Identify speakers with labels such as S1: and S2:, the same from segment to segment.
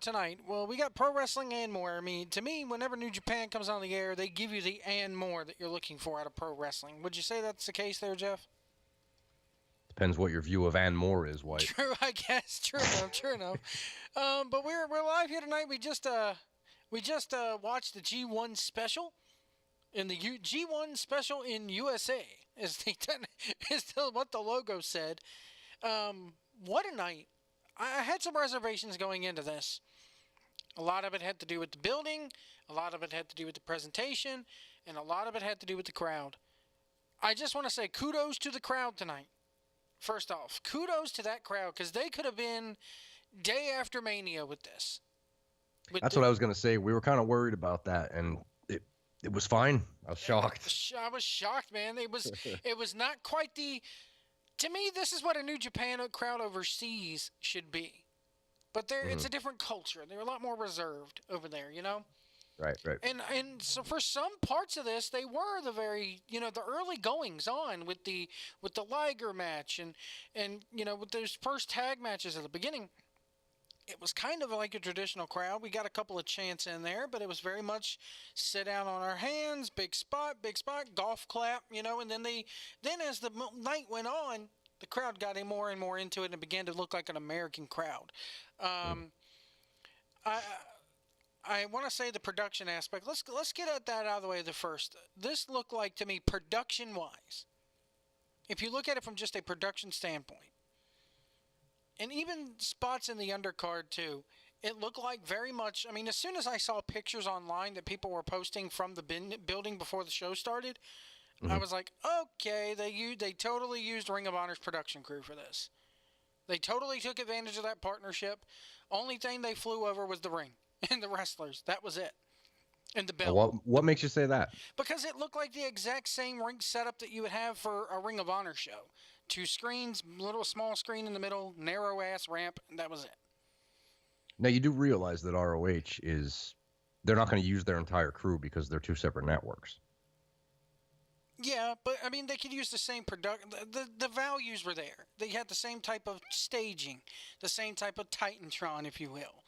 S1: tonight. Well, we got pro wrestling and more. I mean, to me, whenever New Japan comes on the air, they give you the and more that you're looking for out of pro wrestling. Would you say that's the case there, Jeff?
S2: Depends what your view of and more is, White.
S1: True, I guess. True enough. True enough. But we're live here tonight. We just watched the G1 special. In the G1 special in USA is what the logo said. What a night. I had some reservations going into this. A lot of it had to do with the building, a lot of it had to do with the presentation, and a lot of it had to do with the crowd. I just want to say kudos to the crowd tonight. First off, kudos to that crowd, because they could have been day after Mania with this.
S2: That's what I was going to say. We were kind of worried about that, and it was fine. I was shocked.
S1: I was shocked, man. It was not quite the... To me, this is what a New Japan crowd overseas should be. But it's a different culture. They're a lot more reserved over there, you know?
S2: Right.
S1: And so for some parts of this, they were the very, the early goings on with the Liger match and with those first tag matches at the beginning. It was kind of like a traditional crowd. We got a couple of chants in there, but it was very much sit down on our hands, big spot, golf clap, and then as the night went on, the crowd got more and more into it and began to look like an American crowd. I want to say the production aspect. Let's get at that out of the way first. This looked like, to me, production-wise, if you look at it from just a production standpoint, and even spots in the undercard, too, it looked like very much... I mean, as soon as I saw pictures online that people were posting from the building before the show started, I was like, okay, they totally used Ring of Honor's production crew for this. They totally took advantage of that partnership. Only thing they flew over was the ring and the wrestlers. That was it. And the belt.
S2: What makes you say that?
S1: Because it looked like the exact same ring setup that you would have for a Ring of Honor show. 2 screens, little small screen in the middle, narrow ass ramp, and that was it.
S2: Now you do realize that ROH they're not going to use their entire crew because they're 2 separate networks.
S1: Yeah, but I mean they could use the same production. The values were there. They had the same type of staging, the same type of Titantron, if you will.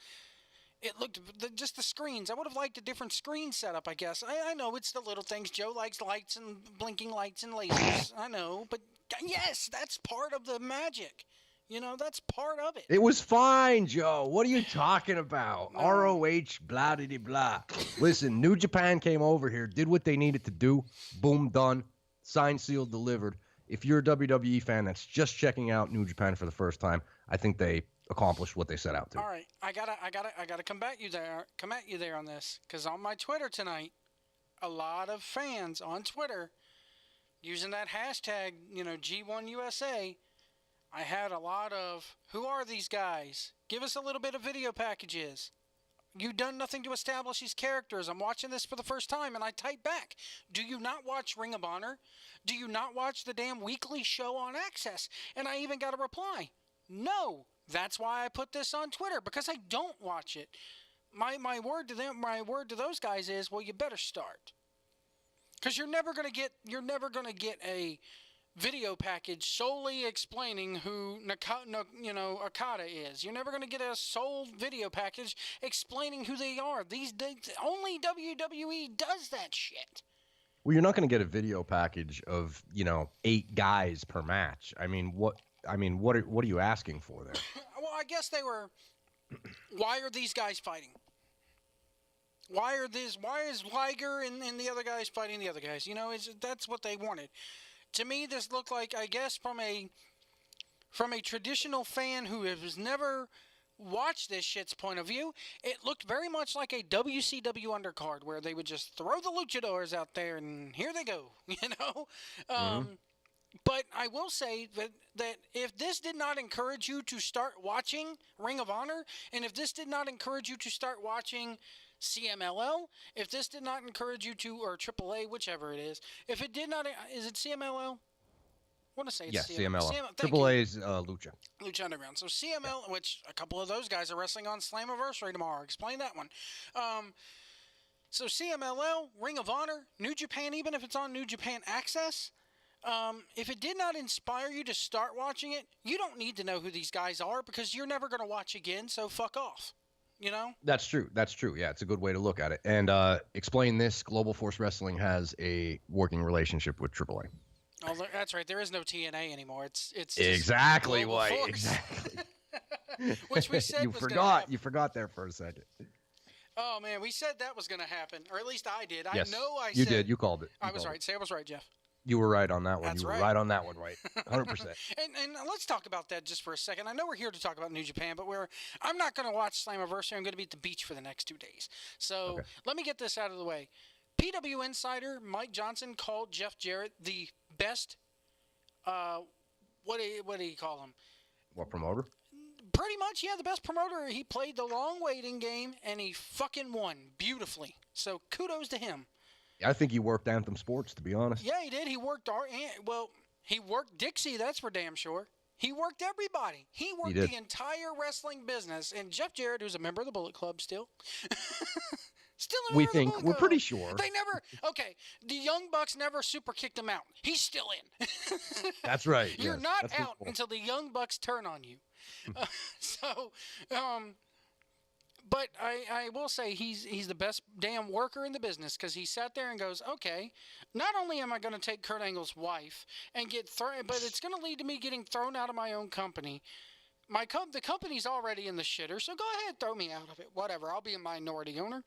S1: It looked just the screens. I would have liked a different screen setup, I guess. I know it's the little things. Joe likes lights and blinking lights and lasers. I know, but yes, that's part of the magic. That's part of it.
S2: It was fine, Joe. What are you talking about? No. ROH, blah, blah, blah. Listen, New Japan came over here, did what they needed to do. Boom, done. Signed, sealed, delivered. If you're a WWE fan that's just checking out New Japan for the first time, I think they accomplished what they set out to.
S1: All right, I gotta come at you there on this, because on my Twitter tonight, a lot of fans on Twitter using that hashtag, G1USA. I had a lot of, who are these guys? Give us a little bit of video packages. You've done nothing to establish these characters. I'm watching this for the first time, and I type back, do you not watch Ring of Honor? Do you not watch the damn weekly show on Access? And I even got a reply. No. That's why I put this on Twitter, because I don't watch it. My word to them, my word to those guys is, well, you better start. Because you're never gonna get a video package solely explaining who Okada is. You're never going to get a sole video package explaining who they are. These days, only WWE does that shit.
S2: Well, you're not going to get a video package of 8 guys per match. What are you asking for there?
S1: Well, I guess they were. Why are these guys fighting? Why is Liger and the other guys fighting the other guys? That's what they wanted. To me, this looked like, I guess, from a traditional fan who has never watched this shit's point of view, it looked very much like a WCW undercard where they would just throw the luchadors out there and here they go, But I will say that if this did not encourage you to start watching Ring of Honor, and if this did not encourage you to start watching CMLL, if this did not encourage you to, or AAA, whichever it is, if it did not, is it CMLL? I want to say it's
S2: CMLL. AAA is Lucha.
S1: Lucha Underground. So CML, which a couple of those guys are wrestling on Slammiversary tomorrow. Explain that one. So CMLL, Ring of Honor, New Japan, even if it's on New Japan Access, if it did not inspire you to start watching it, you don't need to know who these guys are because you're never going to watch again, so fuck off. you know?
S2: That's true. That's true. Yeah, it's a good way to look at it. And explain this: Global Force Wrestling has a working relationship with AAA.
S1: Oh, that's right. There is no TNA anymore. It's just
S2: Exactly,
S1: Global
S2: White.
S1: Force.
S2: Exactly.
S1: Which we said
S2: you
S1: was
S2: forgot.
S1: gonna happen.
S2: You forgot there for a second.
S1: Oh man, we said that was going to happen, or at least I did.
S2: Yes,
S1: I know
S2: you
S1: said.
S2: did. You called it.
S1: I was right. Say I was right, Jeff.
S2: You were right on that one.
S1: That's
S2: you were
S1: right.
S2: right on that one, White. 100%.
S1: And let's talk about that just for a second. I know we're here to talk about New Japan, but I'm not going to watch Slammiversary. I'm going to be at the beach for the next 2 days. So let me get this out of the way. PW Insider Mike Johnson called Jeff Jarrett the best. What do you call him?
S2: What promoter?
S1: Pretty much, yeah, the best promoter. He played the long waiting game, and he fucking won beautifully. So kudos to him.
S2: I think he worked Anthem Sports, to be honest.
S1: Yeah, he did. He worked he worked Dixie, that's for damn sure. He worked everybody. He worked the entire wrestling business. And Jeff Jarrett, who's a member of the Bullet Club still. Still a member of the Bullet Club.
S2: We're pretty sure.
S1: They never, the Young Bucks never super kicked him out. He's still in.
S2: That's right.
S1: You're not out until the Young Bucks turn on you. But I will say he's the best damn worker in the business, because he sat there and goes, okay, not only am I going to take Kurt Angle's wife and get thrown, but it's going to lead to me getting thrown out of my own company. The company's already in the shitter, so go ahead, throw me out of it. Whatever, I'll be a minority owner.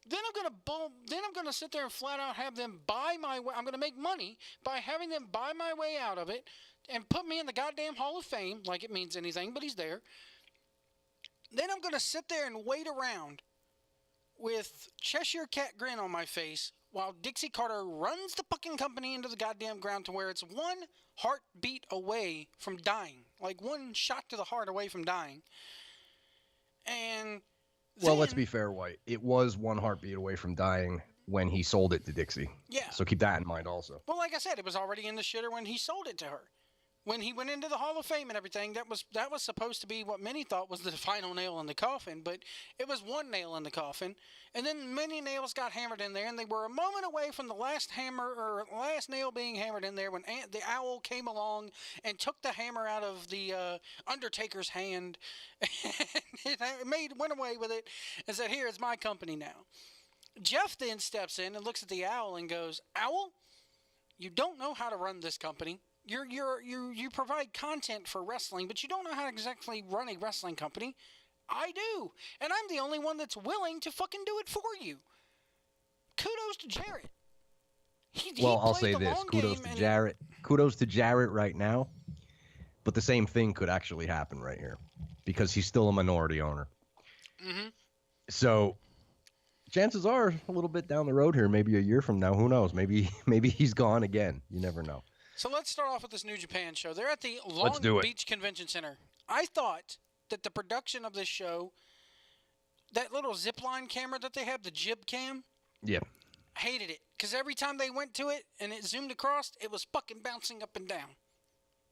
S1: Then I'm gonna sit there and flat out have them buy my way. I'm gonna make money by having them buy my way out of it and put me in the goddamn Hall of Fame, like it means anything, but he's there. Then I'm going to sit there and wait around with Cheshire Cat grin on my face while Dixie Carter runs the fucking company into the goddamn ground to where it's one heartbeat away from dying. Like one shot to the heart away from dying. And
S2: well, let's be fair, White. It was one heartbeat away from dying when he sold it to Dixie.
S1: Yeah.
S2: So keep that in mind also.
S1: Well, like I said, it was already in the shitter when he sold it to her. When he went into the Hall of Fame and everything, that was supposed to be what many thought was the final nail in the coffin, but it was one nail in the coffin, and then many nails got hammered in there, and they were a moment away from the last nail being hammered in there when the owl came along and took the hammer out of the Undertaker's hand, and went away with it, and said, "Here, it's my company now." Jeff then steps in and looks at the owl and goes, "Owl, you don't know how to run this company. You provide content for wrestling, but you don't know how to exactly run a wrestling company. I do, and I'm the only one that's willing to fucking do it for you." Kudos to Jarrett.
S2: I'll say this: kudos to Jarrett. Kudos to Jarrett right now, but the same thing could actually happen right here, because he's still a minority owner.
S1: Mm-hmm.
S2: So chances are, a little bit down the road here, maybe a year from now, who knows? Maybe he's gone again. You never know.
S1: So let's start off with this New Japan show. They're at the Long Beach Convention Center. I thought that the production of this show, that little zipline camera that they have, the jib cam, hated it. Because every time they went to it and it zoomed across, it was fucking bouncing up and down.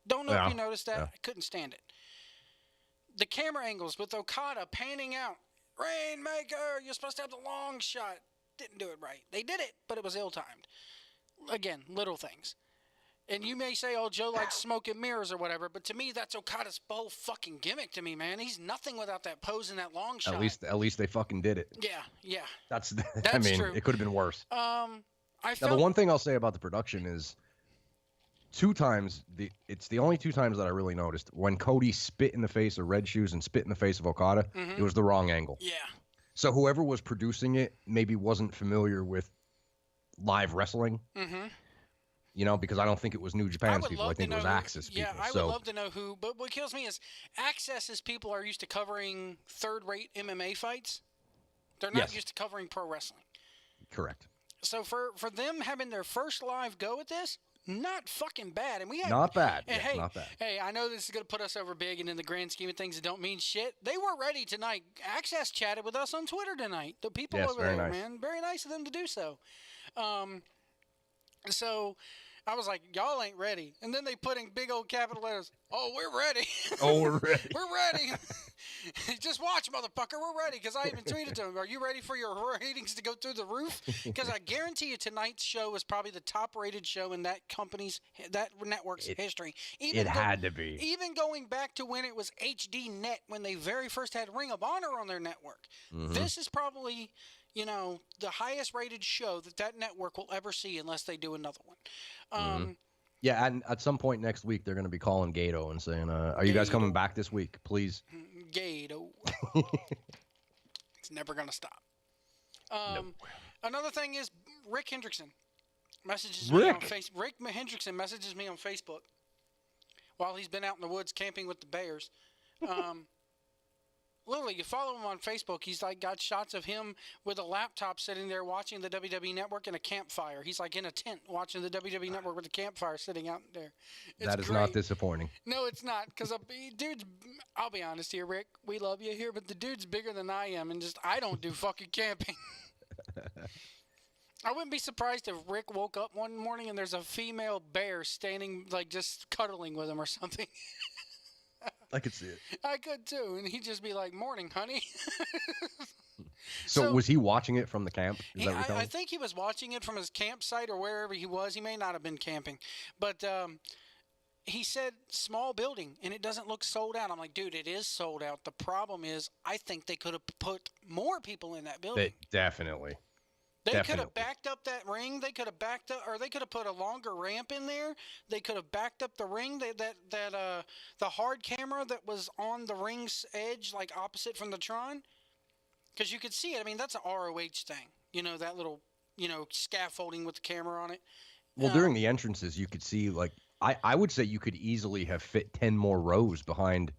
S1: Don't know if you noticed that. I couldn't stand it. The camera angles with Okada panning out. Rainmaker, you're supposed to have the long shot. Didn't do it right. They did it, but it was ill-timed. Again, little things. And you may say, oh, Joe likes smoke and mirrors or whatever, but to me, that's Okada's whole fucking gimmick to me, man. He's nothing without that pose and that long shot.
S2: At least they fucking did it.
S1: Yeah.
S2: That's
S1: true.
S2: It could have been worse.
S1: Now,
S2: the one thing I'll say about the production is it's the only 2 times that I really noticed. When Cody spit in the face of Red Shoes and spit in the face of Okada, it was the wrong angle.
S1: Yeah.
S2: So whoever was producing it maybe wasn't familiar with live wrestling.
S1: Mm-hmm.
S2: You know, because I don't think it was New Japan's people. I think it was Access people.
S1: Yeah, I would love to know who. But what kills me is Access's people are used to covering third-rate MMA fights. They're not used to covering pro wrestling.
S2: Correct.
S1: So for them having their first live go at this, not fucking bad. And
S2: not bad.
S1: And
S2: not bad.
S1: Hey, I know this is going to put us over big, and in the grand scheme of things, it don't mean shit. They were ready tonight. Access chatted with us on Twitter tonight. The people over there, man. Very nice of them to do so. So I was like, y'all ain't ready. And then they put in big old capital letters, oh, we're ready.
S2: Oh, we're ready.
S1: We're ready. Just watch, motherfucker. We're ready because I even tweeted to him. Are you ready for your ratings to go through the roof? Because I guarantee you tonight's show is probably the top-rated show in that network's history.
S2: It had to be.
S1: Even going back to when it was HD Net, when they very first had Ring of Honor on their network.
S2: Mm-hmm.
S1: This is probably, the highest-rated show that network will ever see unless they do another one.
S2: Yeah, and at some point next week, they're going to be calling Gato and saying, are you guys coming back this week, please?
S1: Gato. It's never going to stop.
S2: No.
S1: Another thing is Rick Hendrickson messages me on Facebook. Rick Hendrickson messages me on Facebook while he's been out in the woods camping with the bears. Literally, you follow him on Facebook. He's got shots of him with a laptop sitting there watching the WWE Network in a campfire. He's in a tent watching the WWE Network with a campfire sitting out there.
S2: That is not disappointing.
S1: No, it's not. Because I'll be honest here, Rick. We love you here, but the dude's bigger than I am, and I don't do fucking camping. I wouldn't be surprised if Rick woke up one morning and there's a female bear standing, just cuddling with him or something.
S2: I could see it.
S1: I could too, and he'd just be like, "Morning, honey."
S2: So was he watching it from the camp?
S1: I think he was watching it from his campsite or wherever he was. He may not have been camping, but he said small building, and it doesn't look sold out. I'm like, dude, it is sold out. The problem is, I think they could have put more people in that building.
S2: Definitely.
S1: They could have backed up that ring. They could have backed up, or they could have put a longer ramp in there. They could have backed up the ring. The hard camera that was on the ring's edge, opposite from the Tron, because you could see it. I mean, that's an ROH thing. That little, scaffolding with the camera on it.
S2: Well, during the entrances, you could see I would say you could easily have fit 10 more rows behind.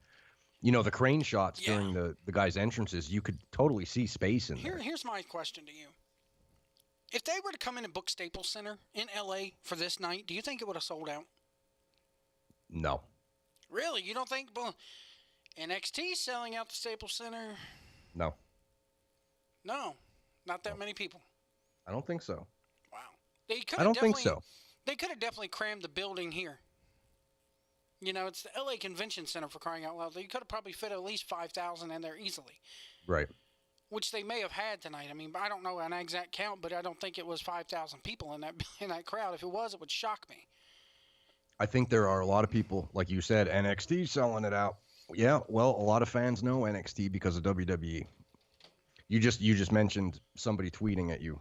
S2: The crane shots during the guys' entrances. You could totally see space in there.
S1: Here's my question to you. If they were to come in and book Staples Center in L.A. for this night, do you think it would have sold out?
S2: No.
S1: Really? You don't think NXT selling out the Staples Center?
S2: No.
S1: No. Not that many people.
S2: I don't think so.
S1: Wow.
S2: I don't think so.
S1: They could have definitely crammed the building here. It's the L.A. Convention Center, for crying out loud. You could have probably fit at least 5,000 in there easily.
S2: Right.
S1: Which they may have had tonight. I mean, I don't know an exact count, but I don't think it was 5,000 people in that crowd. If it was, it would shock me.
S2: I think there are a lot of people, like you said, NXT selling it out. Yeah, well, a lot of fans know NXT because of WWE. You just mentioned somebody tweeting at you.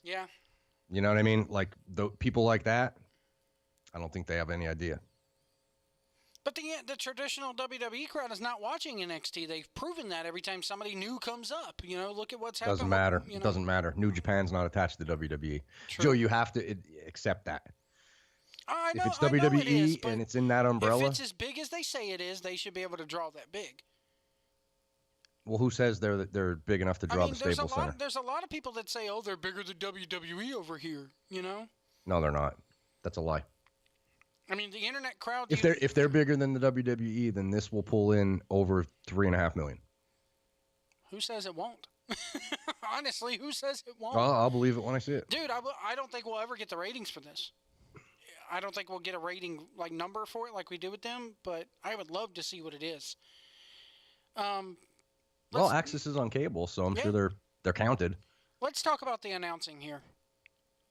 S1: Yeah.
S2: You know what I mean? People like that, I don't think they have any idea.
S1: But the traditional WWE crowd is not watching NXT. They've proven that every time somebody new comes up. Look at what's happening.
S2: Doesn't matter. It doesn't matter. New Japan's not attached to WWE.
S1: True.
S2: Joe, you have to accept that.
S1: I know,
S2: if it's WWE
S1: it is,
S2: and it's in that umbrella.
S1: If it's as big as they say it is, they should be able to draw that big.
S2: Well, who says they're big enough to draw the Staples Center?
S1: There's a lot of people that say, "Oh, they're bigger than WWE over here."
S2: No, they're not. That's a lie.
S1: I mean, the internet crowd.
S2: If they're bigger than the WWE, then this will pull in over 3.5 million.
S1: Who says it won't? Honestly, who says it won't?
S2: I'll believe it when I see it.
S1: Dude, I don't think we'll ever get the ratings for this. I don't think we'll get a rating number for it like we do with them, but I would love to see what it is.
S2: Well, Access is on cable, so I'm sure they're counted.
S1: Let's talk about the announcing here.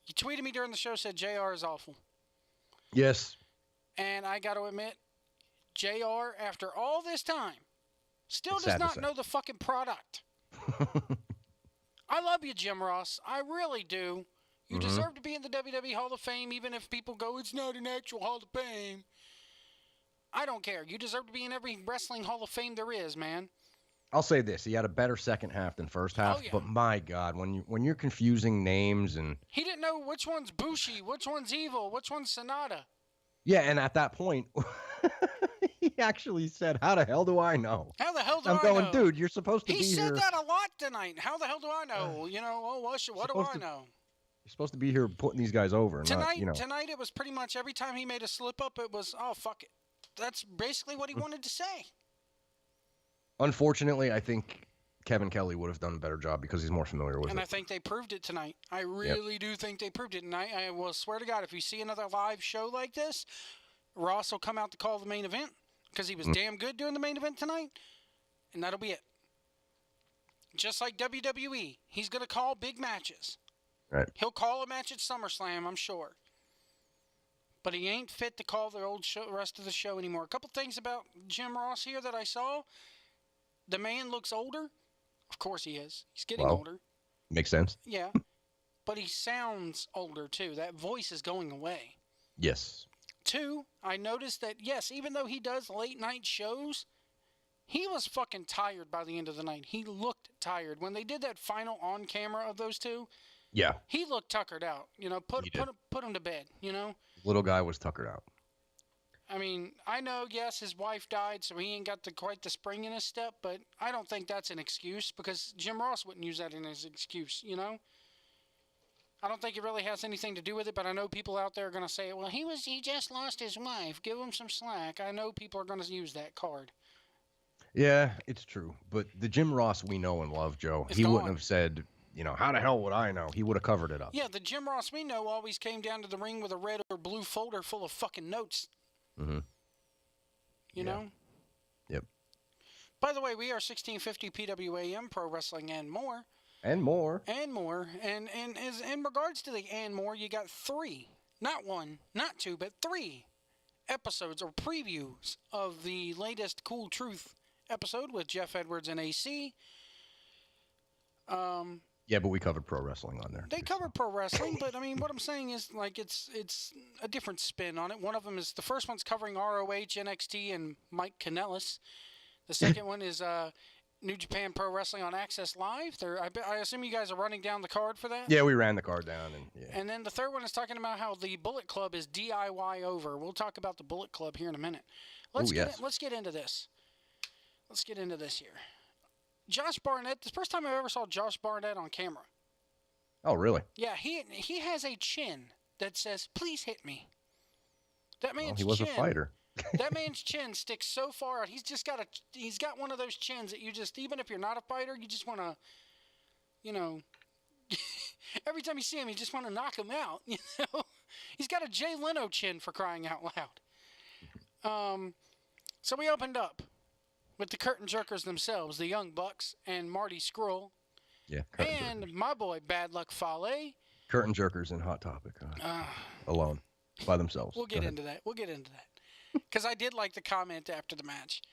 S1: You tweeted me during the show, said JR is awful.
S2: Yes.
S1: And I got to admit, JR, after all this time, still does not know the fucking product. I love you, Jim Ross. I really do. You deserve to be in the WWE Hall of Fame, even if people go, it's not an actual Hall of Fame. I don't care. You deserve to be in every wrestling Hall of Fame there is, man.
S2: I'll say this: he had a better second half than first half. Oh, yeah. But my God, when you're confusing names and
S1: he didn't know which one's Bushi, which one's Evil, which one's Sonata. Yeah,
S2: and at that point, he actually said, "How the hell do I know?"
S1: How the hell do I know?
S2: I'm going, dude. You're supposed to be here.
S1: He said that a lot tonight. How the hell do I know? What do I know?
S2: You're supposed to be here putting these guys over.
S1: Tonight,
S2: not,
S1: tonight it was pretty much every time he made a slip up, it was, oh, fuck it. That's basically what he wanted to say.
S2: Unfortunately, I think Kevin Kelly would have done a better job because he's more familiar with it.
S1: And I think they proved it tonight. I really do think they proved it. And I will swear to God, if you see another live show like this, Ross will come out to call the main event because he was damn good during the main event tonight. and that'll be it. Just like WWE, he's going to call big matches.
S2: Right.
S1: He'll call a match at SummerSlam, I'm sure. But he ain't fit to call the rest of the show anymore. A couple things about Jim Ross here that I saw. The man looks older. Of course he is. He's getting older.
S2: Makes sense.
S1: Yeah. But he sounds older, too. That voice is going away.
S2: Yes.
S1: 2, I noticed that, yes, even though he does late-night shows, he was fucking tired by the end of the night. He looked tired. When they did that final on-camera of those two,
S2: yeah,
S1: he looked tuckered out. You know, put him to bed, you know?
S2: Little guy was tuckered out.
S1: I mean, I know, yes, his wife died, so he ain't got quite the spring in his step, but I don't think that's an excuse because Jim Ross wouldn't use that in his excuse, you know? I don't think it really has anything to do with it, but I know people out there are going to say, well, he just lost his wife. Give him some slack. I know people are going to use that card.
S2: Yeah, it's true. But the Jim Ross we know and love, Joe, he wouldn't have said, you know, how the hell would I know? He would have covered it up.
S1: Yeah, the Jim Ross we know always came down to the ring with a red or blue folder full of fucking notes.
S2: Mm-hmm.
S1: You know?
S2: Yep.
S1: By the way, we are 1650 PWAM, Pro Wrestling and more.
S2: And more.
S1: And more. And as in regards to the and more, you got 3, not 1, not 2, but 3 episodes or previews of the latest Cool Truth episode with Jeff Edwards and AC.
S2: Yeah, but we covered pro wrestling on there.
S1: They covered pro wrestling, but I mean, what I'm saying is, like, it's a different spin on it. One of them is, the first one's covering ROH, NXT, and Mike Kanellis. The second one is New Japan Pro Wrestling on Access Live. I assume you guys are running down the card for that?
S2: Yeah, we ran the card down.
S1: And then the third one is talking about how the Bullet Club is DIY over. We'll talk about the Bullet Club here in a minute. Let's get into this. Let's get into this here. Josh Barnett, the first time I ever saw Josh Barnett on camera.
S2: Oh, really?
S1: Yeah, he has a chin that says, please hit me. That man's
S2: he was a fighter.
S1: That man's chin sticks so far out. He's got one of those chins that you just, even if you're not a fighter, you just want to, you know, every time you see him, you just want to knock him out. You know, he's got a Jay Leno chin, for crying out loud. So we opened up with the curtain jerkers themselves, the Young Bucks and Marty Scurll.
S2: Yeah.
S1: And my boy, Bad Luck Fale.
S2: Curtain jerkers in Hot Topic. Alone. By themselves.
S1: We'll get into that. Because I did like the comment after the match.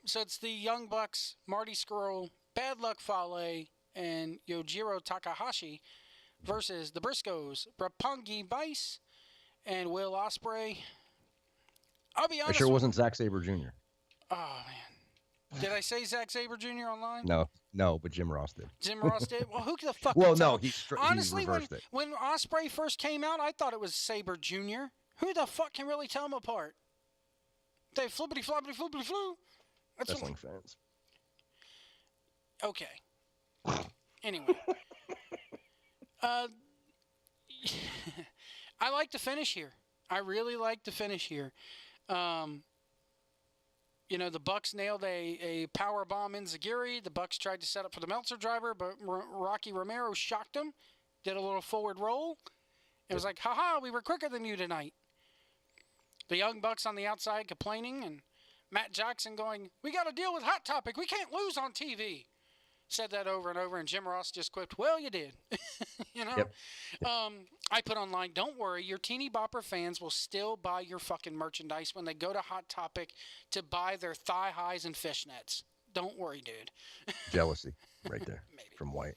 S1: So it's the Young Bucks, Marty Scurll, Bad Luck Fale, and Yujiro Takahashi versus the Briscoes, Roppongi Vice, and Will Ospreay. I'll be honest.
S2: It sure wasn't Zack Sabre Jr.
S1: Oh, man. Did I say Zack Sabre Jr. online?
S2: No, but Jim Ross did.
S1: Jim Ross did? Well, who the fuck?
S2: Well, no,
S1: honestly,
S2: he reversed it.
S1: When Ospreay first came out, I thought it was Sabre Jr. Who the fuck can really tell them apart? They flippity floppity flippity flu.
S2: Wrestling fans.
S1: Okay. Anyway. I like the finish here. I really like the finish here. You know, the Bucks nailed a power bomb in Zagiri. The Bucks tried to set up for the Meltzer driver, but Rocky Romero shocked him. Did a little forward roll. It was like, haha, we were quicker than you tonight. The Young Bucks on the outside complaining, and Matt Jackson going, we got to deal with Hot Topic. We can't lose on TV. Said that over and over, and Jim Ross just quipped, well, you did. You know?
S2: Yep.
S1: I put online, don't worry, your teeny bopper fans will still buy your fucking merchandise when they go to Hot Topic to buy their thigh highs and fishnets. Don't worry, dude.
S2: Jealousy right there.
S1: Maybe.
S2: From White.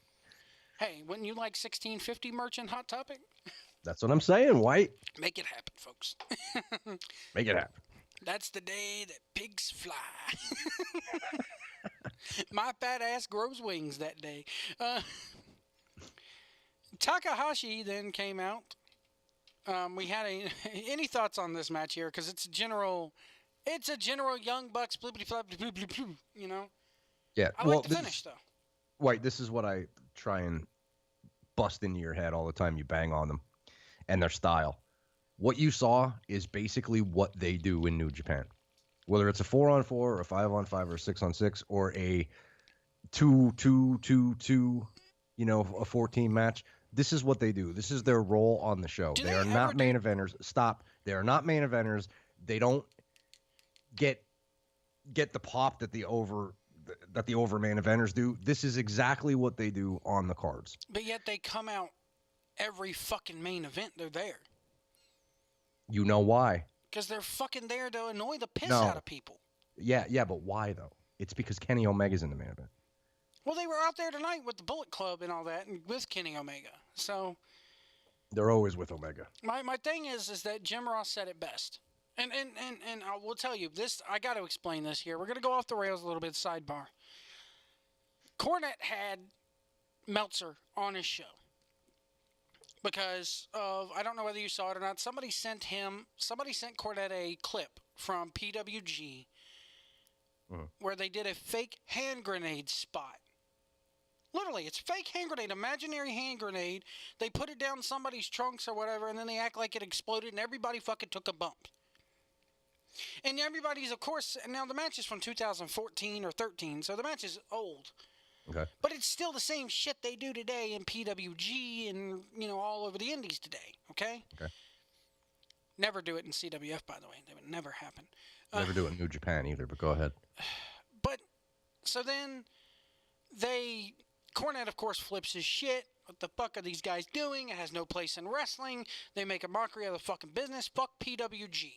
S1: Hey, wouldn't you like 1650 merch in Hot Topic?
S2: That's what I'm saying, White.
S1: Make it happen, folks.
S2: Make it happen.
S1: That's the day that pigs fly. My fat ass grows wings that day. Takahashi then came out. We had any thoughts on this match here? Because it's a general Young Bucks blippity floppity bloop bloop bloop. You know.
S2: Yeah.
S1: I like the finish though.
S2: White. This is what I try and bust into your head all the time. You bang on them, and their style. What you saw is basically what they do in New Japan. Whether it's a 4-on-4 or a 5-on-5 or a 6-on-6 or a 2-2-2-2, you know, a 14 match. This is what they do. This is their role on the show. They are not main eventers. Stop. They are not main eventers. They don't get get the pop that the over main eventers do. This is exactly what they do on the cards.
S1: But yet they come out every fucking main event. They're there.
S2: You know why?
S1: Because they're fucking there to annoy the piss
S2: No.
S1: out of people.
S2: Yeah, but why though? It's because Kenny Omega's in the main event.
S1: Well, they were out there tonight with the Bullet Club and all that, and with Kenny Omega. So
S2: they're always with Omega.
S1: My thing is that Jim Ross said it best. And I will tell you this. I got to explain this here. We're gonna go off the rails a little bit. Sidebar. Cornette had Meltzer on his show because of, I don't know whether you saw it or not. Somebody sent Cornette a clip from PWG where they did a fake hand grenade spot. Literally, it's fake hand grenade, imaginary hand grenade. They put it down somebody's trunks or whatever, and then they act like it exploded, and everybody fucking took a bump. And everybody's, of course, now the match is from 2014 or 13, so the match is old.
S2: Okay.
S1: But it's still the same shit they do today in PWG and, all over the indies today, okay?
S2: Okay.
S1: Never do it in CWF, by the way. That would never happen.
S2: Never do it in New Japan either, but go ahead.
S1: But, so then Cornette, of course, flips his shit. What the fuck are these guys doing? It has no place in wrestling. They make a mockery of the fucking business. Fuck PWG.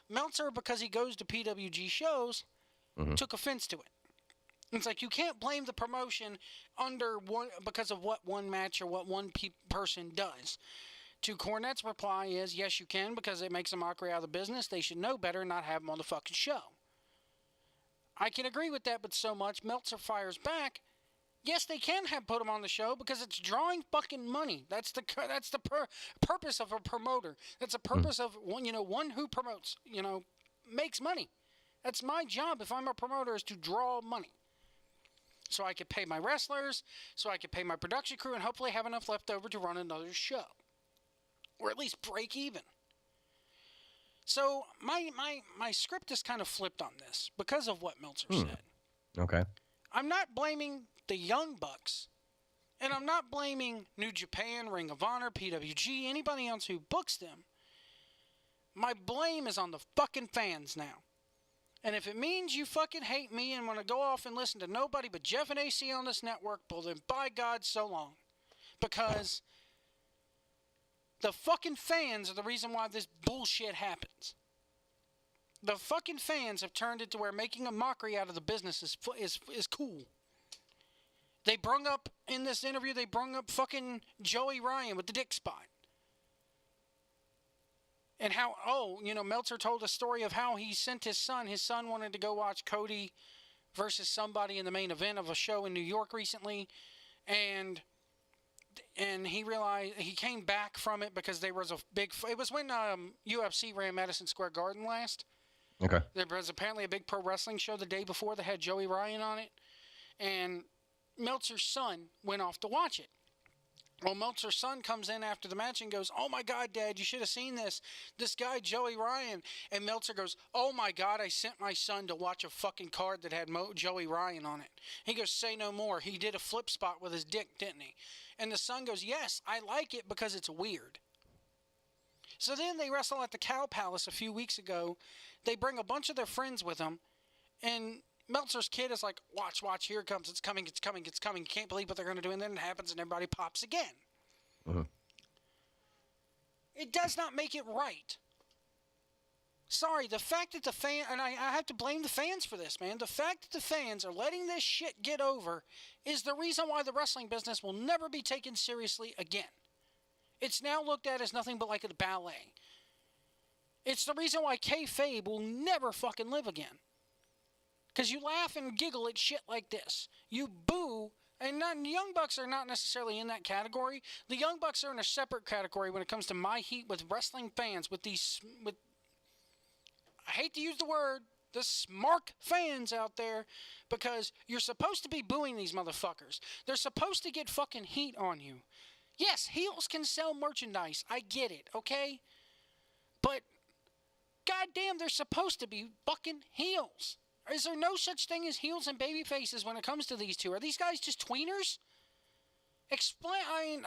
S1: Meltzer, because he goes to PWG shows, took offense to it. It's like you can't blame the promotion because of what one match or what one person does. To Cornette's reply is, yes, you can, because it makes a mockery out of the business. They should know better and not have him on the fucking show. I can agree with that, but so much. Meltzer fires back. Yes, they can put him on the show because it's drawing fucking money. That's the purpose of a promoter. That's the purpose of one who promotes, makes money. That's my job if I'm a promoter, is to draw money. So I could pay my wrestlers, so I could pay my production crew, and hopefully have enough left over to run another show. Or at least break even. So my script is kind of flipped on this because of what Meltzer said.
S2: Okay.
S1: I'm not blaming the Young Bucks, and I'm not blaming New Japan, Ring of Honor, PWG, anybody else who books them. My blame is on the fucking fans now. And if it means you fucking hate me and want to go off and listen to nobody but Jeff and AC on this network, well then by God, so long. Because the fucking fans are the reason why this bullshit happens. The fucking fans have turned it to where making a mockery out of the business is cool. They brung up, in this interview, fucking Joey Ryan with the dick spot. And how, Meltzer told a story of how he sent his son. His son wanted to go watch Cody versus somebody in the main event of a show in New York recently. And he realized, he came back from it because there was it was when UFC ran Madison Square Garden last.
S2: Okay.
S1: There was apparently a big pro wrestling show the day before that had Joey Ryan on it. And Meltzer's son went off to watch it. Well, Meltzer's son comes in after the match and goes, "Oh my God, Dad, you should have seen this. This guy, Joey Ryan." And Meltzer goes, "Oh my God, I sent my son to watch a fucking card that had Joey Ryan on it." He goes, "Say no more. He did a flip spot with his dick, didn't he?" And the son goes, "Yes, I like it because it's weird." So then they wrestle at the Cow Palace a few weeks ago. They bring a bunch of their friends with them. And Meltzer's kid is like, watch, here it comes. It's coming. You can't believe what they're going to do. And then it happens and everybody pops again. It does not make it right. Sorry, the fact that and I have to blame the fans for this, man. The fact that the fans are letting this shit get over is the reason why the wrestling business will never be taken seriously again. It's now looked at as nothing but like a ballet. It's the reason why kayfabe will never fucking live again. Because you laugh and giggle at shit like this. You boo, and Young Bucks are not necessarily in that category. The Young Bucks are in a separate category when it comes to my heat with wrestling fans, with I hate to use the word, the smart fans out there, because you're supposed to be booing these motherfuckers. They're supposed to get fucking heat on you. Yes, heels can sell merchandise. I get it, okay? But, goddamn, they're supposed to be fucking heels. Is there no such thing as heels and baby faces when it comes to these two? Are these guys just tweeners? Explain. I mean,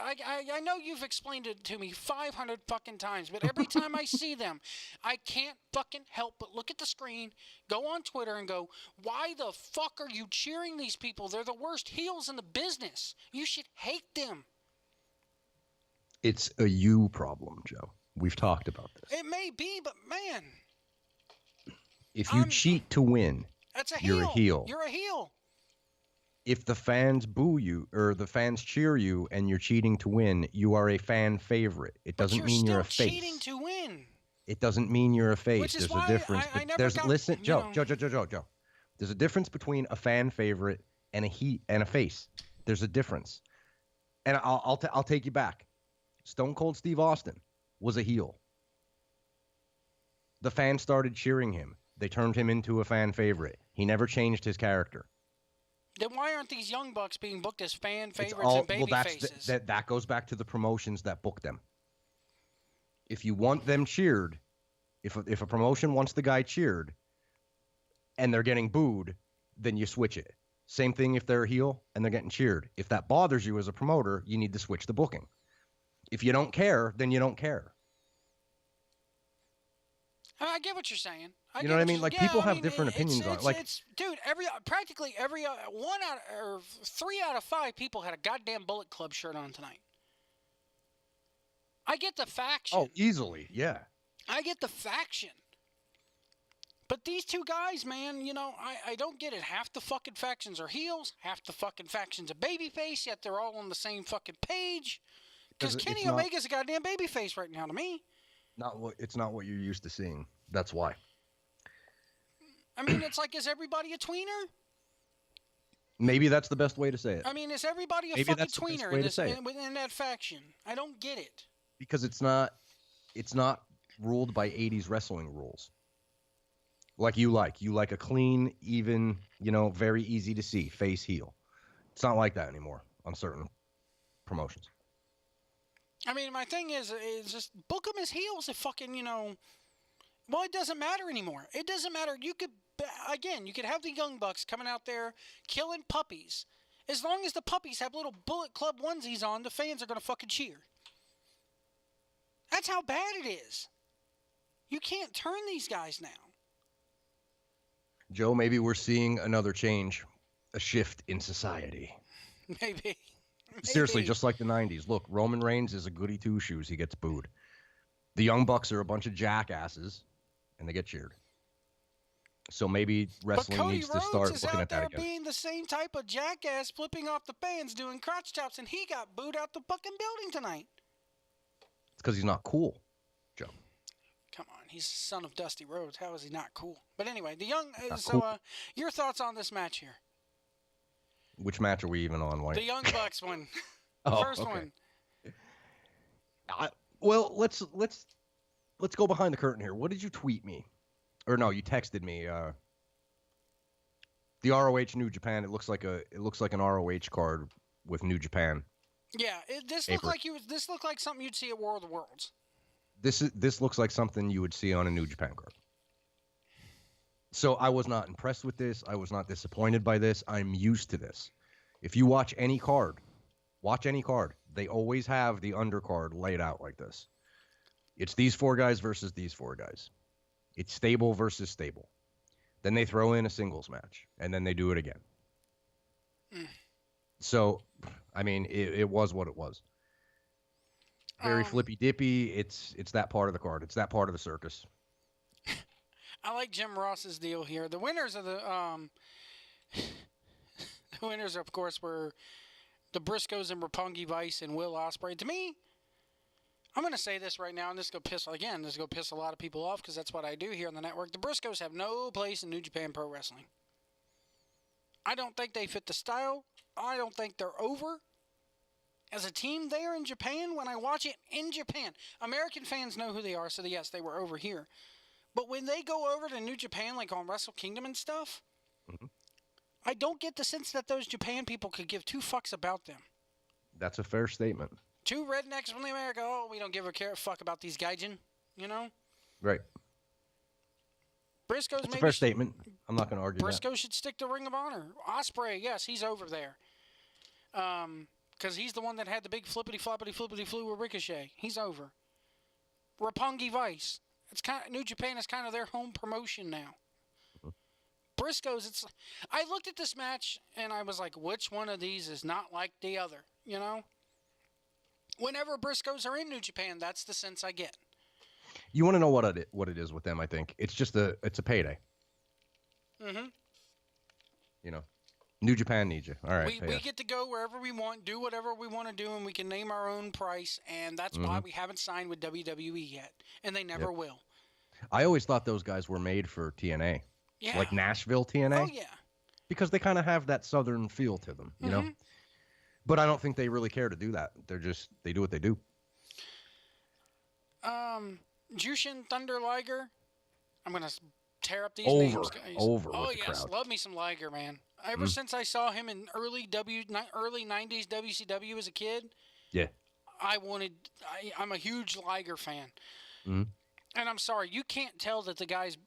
S1: I know you've explained it to me 500 fucking times, but every time I see them, I can't fucking help but look at the screen, go on Twitter, and go, "Why the fuck are you cheering these people? They're the worst heels in the business. You should hate them."
S2: It's a you problem, Joe. We've talked about this.
S1: It may be, but man,
S2: If you cheat to win,
S1: that's a
S2: you're
S1: heel.
S2: a heel.
S1: You're a heel.
S2: If the fans boo you or the fans cheer you and you're cheating to win, you are a fan favorite. It doesn't mean you're a face.
S1: Cheating to win.
S2: It doesn't mean you're a face.
S1: Which is
S2: There's
S1: why
S2: a difference.
S1: I never
S2: There's
S1: got,
S2: listen, Joe.
S1: know.
S2: Joe. There's a difference between a fan favorite and a face. There's a difference. And I'll take you back. Stone Cold Steve Austin was a heel. The fans started cheering him. They turned him into a fan favorite. He never changed his character.
S1: Then why aren't these young bucks being booked as fan favorites and baby faces?
S2: That goes back to the promotions that book them. If you want them cheered, if a promotion wants the guy cheered and they're getting booed, then you switch it. Same thing if they're a heel and they're getting cheered. If that bothers you as a promoter, you need to switch the booking. If you don't care, then you don't care.
S1: I get what you're saying.
S2: You know what I mean? Like, people have different opinions on it. Like,
S1: dude, practically every 3 out of 5 people had a goddamn Bullet Club shirt on tonight. I get the faction.
S2: Oh, easily, yeah.
S1: I get the faction. But these two guys, man, you know, I don't get it. Half the fucking factions are heels, half the fucking factions are babyface, yet they're all on the same fucking page. Because Kenny Omega's a goddamn babyface right now to me.
S2: It's not what you're used to seeing. That's why.
S1: I mean, it's like, is everybody a tweener?
S2: Maybe that's the best way to say it.
S1: I mean, is everybody a fucking tweener within that faction? I don't get it.
S2: Because it's not ruled by 80s wrestling rules. Like you like a clean, even, you know, very easy to see face heel. It's not like that anymore on certain promotions.
S1: I mean, my thing is just book them as heels if fucking, you know, well, it doesn't matter anymore. It doesn't matter. You could have the Young Bucks coming out there killing puppies. As long as the puppies have little Bullet Club onesies on, the fans are going to fucking cheer. That's how bad it is. You can't turn these guys now.
S2: Joe, maybe we're seeing another change, a shift in society.
S1: Maybe.
S2: Seriously, just like the 90s. Look, Roman Reigns is a goody two-shoes. He gets booed. The Young Bucks are a bunch of jackasses, and they get cheered. So maybe wrestling needs to start looking at that again. But Cody Rhodes is out there
S1: being the same type of jackass, flipping off the fans, doing crotch chops, and he got booed out the fucking building tonight.
S2: It's because he's not cool, Joe.
S1: Come on, he's the son of Dusty Rhodes. How is he not cool? But anyway, your thoughts on this match here?
S2: Which match are we even on?
S1: The Young Bucks one. First one.
S2: Well, let's go behind the curtain here. What did you tweet me? Or no, you texted me. The ROH New Japan. It looks like an ROH card with New Japan.
S1: Yeah, this looked like something you'd see at War of the Worlds.
S2: This looks like something you would see on a New Japan card. So I was not impressed with this. I was not disappointed by this. I'm used to this. If you watch any card, they always have the undercard laid out like this. It's these 4 guys versus these 4 guys. It's stable versus stable. Then they throw in a singles match, and then they do it again. So, I mean, it was what it was. Very flippy-dippy. It's that part of the card. It's that part of the circus.
S1: I like Jim Ross's deal here. The winners of the winners, of course, were the Briscoes and Roppongi Vice and Will Ospreay. To me, I'm going to say this right now, and this is going to piss a lot of people off because that's what I do here on the network. The Briscoes have no place in New Japan Pro Wrestling. I don't think they fit the style. I don't think they're over as a team there in Japan. When I watch it in Japan, American fans know who they are, so yes, they were over here. But when they go over to New Japan, like on Wrestle Kingdom and stuff, I don't get the sense that those Japan people could give 2 fucks about them.
S2: That's a fair statement. 2
S1: rednecks from America. Oh, we don't give a fuck about these gaijin, you know?
S2: Right.
S1: Briscoes.
S2: That's a fair statement. I'm not going to argue
S1: Briscoe should stick to Ring of Honor. Ospreay, yes, he's over there. because he's the one that had the big flippity-floppity-flippity-flu with Ricochet. He's over. Roppongi Vice. New Japan is kind of their home promotion now. Briscoes, I looked at this match and I was like, which one of these is not like the other? You know? Whenever Briscoes are in New Japan, that's the sense I get.
S2: You want to know what it is with them, I think. It's just it's a payday.
S1: Mm-hmm.
S2: You know? New Japan needs you. All right.
S1: We get to go wherever we want, do whatever we want to do, and we can name our own price, and that's why we haven't signed with WWE yet, and they never will.
S2: I always thought those guys were made for TNA.
S1: Yeah.
S2: Like Nashville TNA.
S1: Oh, yeah.
S2: Because they kind of have that southern feel to them, you know? But I don't think they really care to do that. They do what they do.
S1: Jushin Thunder Liger. I'm going to tear up these
S2: Over
S1: names, guys.
S2: with
S1: Oh,
S2: the
S1: yes.
S2: crowd.
S1: Love me some Liger, man. Ever since I saw him in early 90s WCW as a kid,
S2: Yeah.
S1: I'm a huge Liger fan.
S2: Mm-hmm.
S1: And I'm sorry, you can't tell that the guy's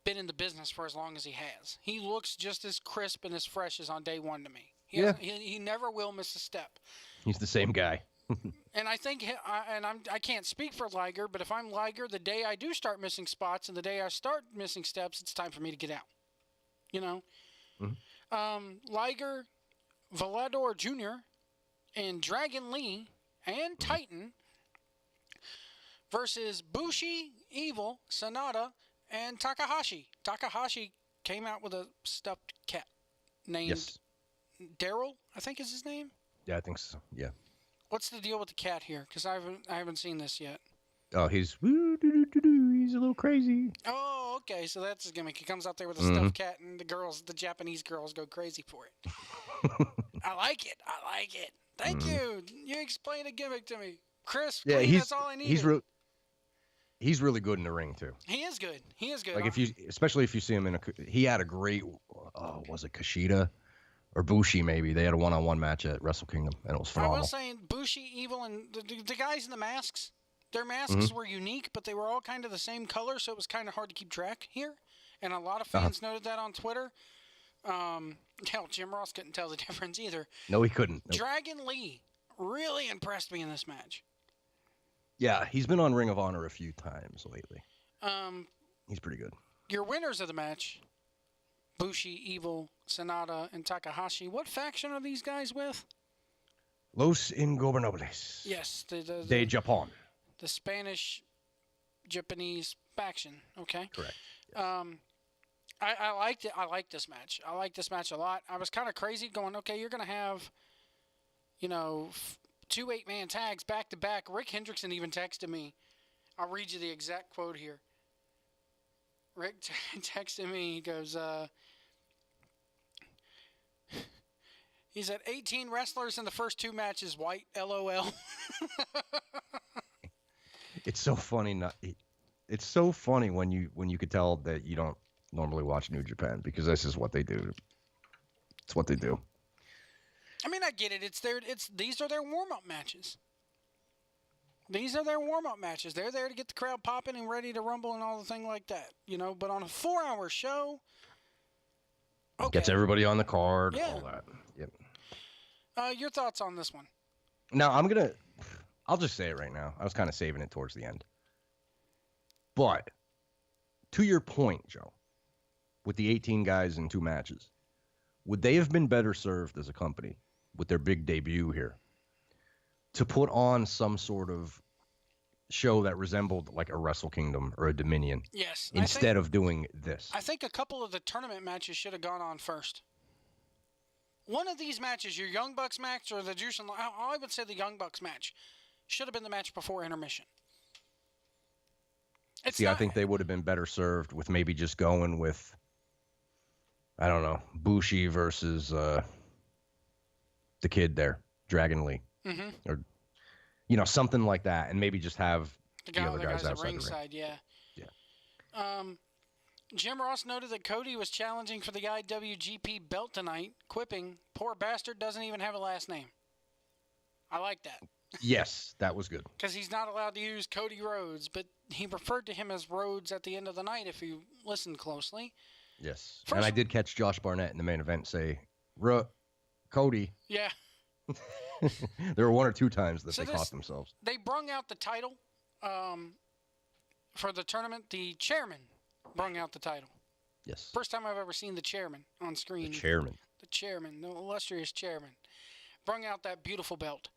S1: been in the business for as long as he has. He looks just as crisp and as fresh as on day one to me. He never will miss a step.
S2: He's the same guy.
S1: And I think, I can't speak for Liger, but if I'm Liger, the day I do start missing spots and the day I start missing steps, it's time for me to get out. You know? Liger, Volador Jr., and Dragon Lee, and Titan versus Bushi, Evil, Sonata, and Takahashi. Takahashi came out with a stuffed cat named Daryl, I think is his name.
S2: Yeah, I think so. Yeah.
S1: What's the deal with the cat here? Because I haven't seen this yet.
S2: Oh, he's a little crazy.
S1: Oh, okay. So that's his gimmick. He comes out there with a stuffed cat, and the Japanese girls go crazy for it. I like it. Thank you. You explained a gimmick to me, Chris.
S2: Yeah,
S1: please, that's all I need.
S2: He's really good in the ring too.
S1: He is good.
S2: Like especially if you see him he had a great, was it Kushida or Bushi maybe? They had a one-on-one match at Wrestle Kingdom, and it was phenomenal.
S1: I was saying Bushi, Evil, and the guys in the masks. Their masks were unique, but they were all kind of the same color, so it was kind of hard to keep track here. And a lot of fans noted that on Twitter. Hell, Jim Ross couldn't tell the difference either.
S2: No, he couldn't. Nope.
S1: Dragon Lee really impressed me in this match.
S2: Yeah, he's been on Ring of Honor a few times lately. He's pretty good.
S1: Your winners of the match, Bushi, Evil, Sonata, and Takahashi. What faction are these guys with?
S2: Los Ingobernables.
S1: Yes.
S2: De Japón.
S1: The Spanish-Japanese faction. Okay.
S2: Correct.
S1: Yes. I liked it. I liked this match. I liked this match a lot. I was kind of crazy going, okay, you're going to have, 2 8-man tags back to back. Rick Hendrickson even texted me. I'll read you the exact quote here. Rick texted me. He goes, he said, 18 wrestlers in the first 2 matches, white, LOL.
S2: It's so funny. It's so funny when you could tell that you don't normally watch New Japan, because this is what they do. It's what they do.
S1: I mean, I get it. These are their warm-up matches. These are their warm-up matches. They're there to get the crowd popping and ready to rumble and all the thing like that. But on a 4-hour show, okay.
S2: Gets everybody on the card, all that. Yep.
S1: Your thoughts on this one?
S2: Now, I'll just say it right now. I was kind of saving it towards the end. But, to your point, Joe, with the 18 guys in 2 matches, would they have been better served as a company with their big debut here to put on some sort of show that resembled like a Wrestle Kingdom or a Dominion?
S1: Yes.
S2: Instead of doing this.
S1: I think a couple of the tournament matches should have gone on first. One of these matches, your Young Bucks match or the Jushin, I would say the Young Bucks match should have been the match before intermission.
S2: I think they would have been better served with maybe just going with, I don't know, Bushi versus the kid there, Dragon Lee. Mm-hmm. Or, something like that, and maybe just have the other guys outside
S1: ringside,
S2: the ring.
S1: Yeah. Jim Ross noted that Cody was challenging for the IWGP belt tonight, quipping, "Poor bastard doesn't even have a last name." I like that.
S2: Yes, that was good.
S1: Because he's not allowed to use Cody Rhodes, but he referred to him as Rhodes at the end of the night if you listened closely.
S2: Yes. And I did catch Josh Barnett in the main event say, Cody.
S1: Yeah.
S2: There were one or two times that
S1: So
S2: they caught themselves.
S1: They brung out the title for the tournament. The chairman brung out the title.
S2: Yes.
S1: First time I've ever seen the chairman on screen.
S2: The chairman.
S1: The chairman, the illustrious chairman, brung out that beautiful belt.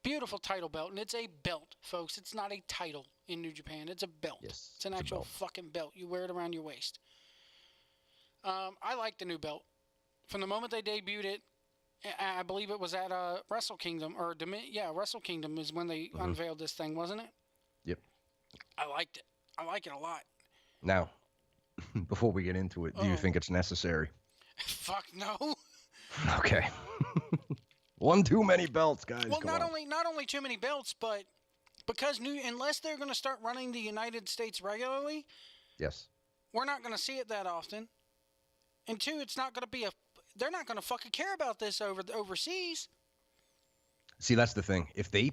S1: Beautiful title belt, and it's a belt, folks. It's not a title in New Japan. It's a belt.
S2: Yes,
S1: it's an actual fucking belt. You wear it around your waist. I like the new belt. From the moment they debuted it, I believe it was at Wrestle Kingdom, Wrestle Kingdom is when they unveiled this thing, wasn't it?
S2: Yep.
S1: I liked it. I like it a lot.
S2: Now, before we get into it, do you think it's necessary?
S1: Fuck no.
S2: Okay. One too many belts, guys.
S1: Well, not only too many belts, but because unless they're going to start running the United States regularly,
S2: yes,
S1: we're not going to see it that often. And two, it's not going to be they're not going to fucking care about this overseas.
S2: See, that's the thing. If they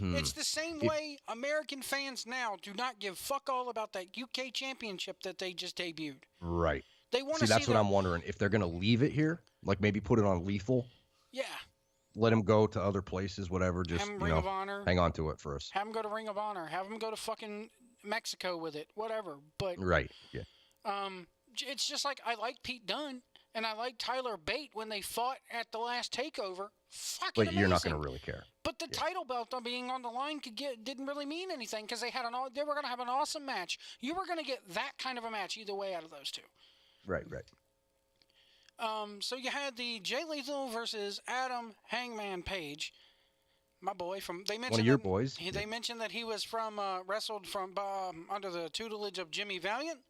S1: It's the same way American fans now do not give fuck all about that UK championship that they just debuted.
S2: Right.
S1: They want to see
S2: that's what I'm wondering. If they're going to leave it here, like maybe put it on Lethal.
S1: Yeah.
S2: Let him go to other places, whatever. Just,
S1: Ring of Honor.
S2: Hang on to it first.
S1: Have him go to Ring of Honor. Have him go to fucking Mexico with it. Whatever. But
S2: right. Yeah.
S1: It's just like I like Pete Dunne and I like Tyler Bate when they fought at the last takeover. Fucking
S2: but
S1: amazing.
S2: You're not going to really care.
S1: But the title belt being on the line didn't really mean anything because they were going to have an awesome match. You were going to get that kind of a match either way out of those two.
S2: Right.
S1: So you had the Jay Lethal versus Adam Hangman Page, my boy from. They mentioned
S2: one of your boys.
S1: They mentioned that he was from wrestled from under the tutelage of Jimmy Valiant,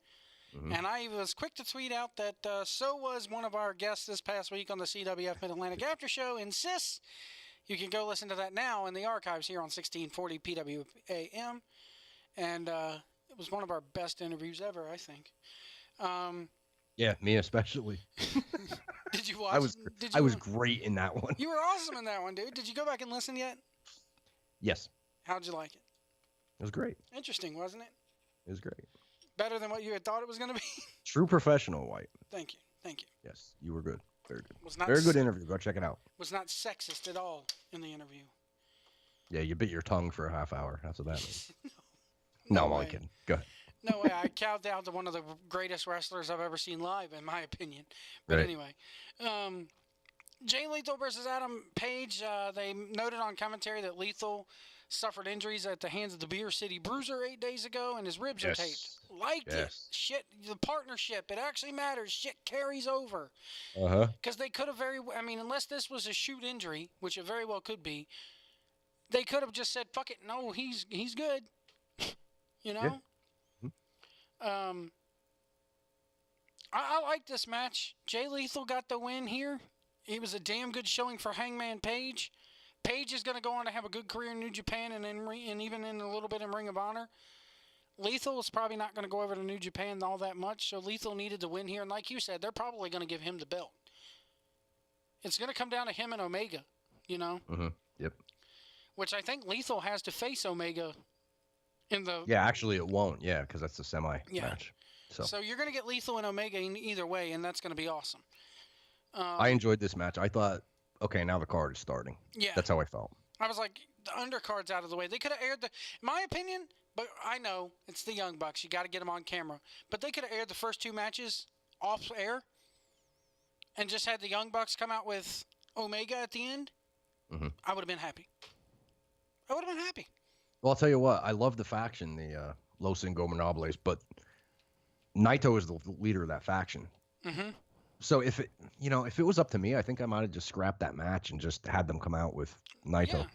S1: and I was quick to tweet out that so was one of our guests this past week on the CWF Mid Atlantic After Show. Insists you can go listen to that now in the archives here on 1640 PWAM, and it was one of our best interviews ever, I think.
S2: Yeah, me especially.
S1: Did you watch?
S2: I was great in that one.
S1: You were awesome in that one, dude. Did you go back and listen yet?
S2: Yes.
S1: How'd you like it?
S2: It was great.
S1: Interesting, wasn't it?
S2: It was great.
S1: Better than what you had thought it was going to be?
S2: True professional, White.
S1: Thank you.
S2: Yes, you were good. Very good.
S1: Very
S2: good interview. Go check it out.
S1: Was not sexist at all in the interview.
S2: Yeah, you bit your tongue for a half hour. That's what that means.
S1: No
S2: I'm only kidding. Go ahead.
S1: No way. I cowed down to one of the greatest wrestlers I've ever seen live, in my opinion. But anyway, Jay Lethal versus Adam Page. They noted on commentary that Lethal suffered injuries at the hands of the Beer City Bruiser 8 days ago, and his ribs are taped. Liked it. Shit, the partnership. It actually matters. Shit carries over. Because they could have unless this was a shoot injury, which it very well could be, they could have just said, fuck it. No, he's good. You know?
S2: Yeah.
S1: I like this match. Jay Lethal got the win here. It was a damn good showing for Hangman Page. Page is going to go on to have a good career in New Japan and even in a little bit in Ring of Honor. Lethal is probably not going to go over to New Japan all that much, so Lethal needed to win here. And like you said, they're probably going to give him the belt. It's going to come down to him and Omega, you know?
S2: Yep.
S1: Which I think Lethal has to face Omega in the...
S2: Yeah, actually it won't. Yeah, because that's the semi-match.
S1: So you're going to get Lethal and Omega in either way, and that's going to be awesome.
S2: I enjoyed this match. I thought, okay, now the card is starting.
S1: Yeah.
S2: That's how I felt.
S1: I was like, the undercard's out of the way. They could have aired in my opinion, but I know it's the Young Bucks. You got to get them on camera. But they could have aired the first two matches off air and just had the Young Bucks come out with Omega at the end. I would have been happy. Well,
S2: I'll tell you what. I love the faction, the Los Ingobernables, but Naito is the leader of that faction. So if it was up to me, I think I might have just scrapped that match and just had them come out with Naito.
S1: Yeah.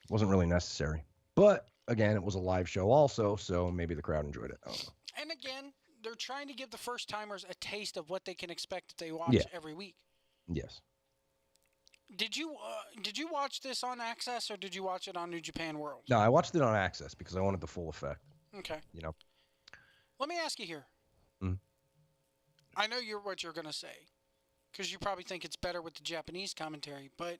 S2: Wasn't really necessary. But again, it was a live show also, so maybe the crowd enjoyed it. I don't know.
S1: And again, they're trying to give the first timers a taste of what they can expect if they watch every week.
S2: Yes.
S1: Did you watch this on Access or did you watch it on New Japan World?
S2: No, I watched it on Access because I wanted the full effect.
S1: Okay.
S2: You know.
S1: Let me ask you here. I know what you're going to say because you probably think it's better with the Japanese commentary, but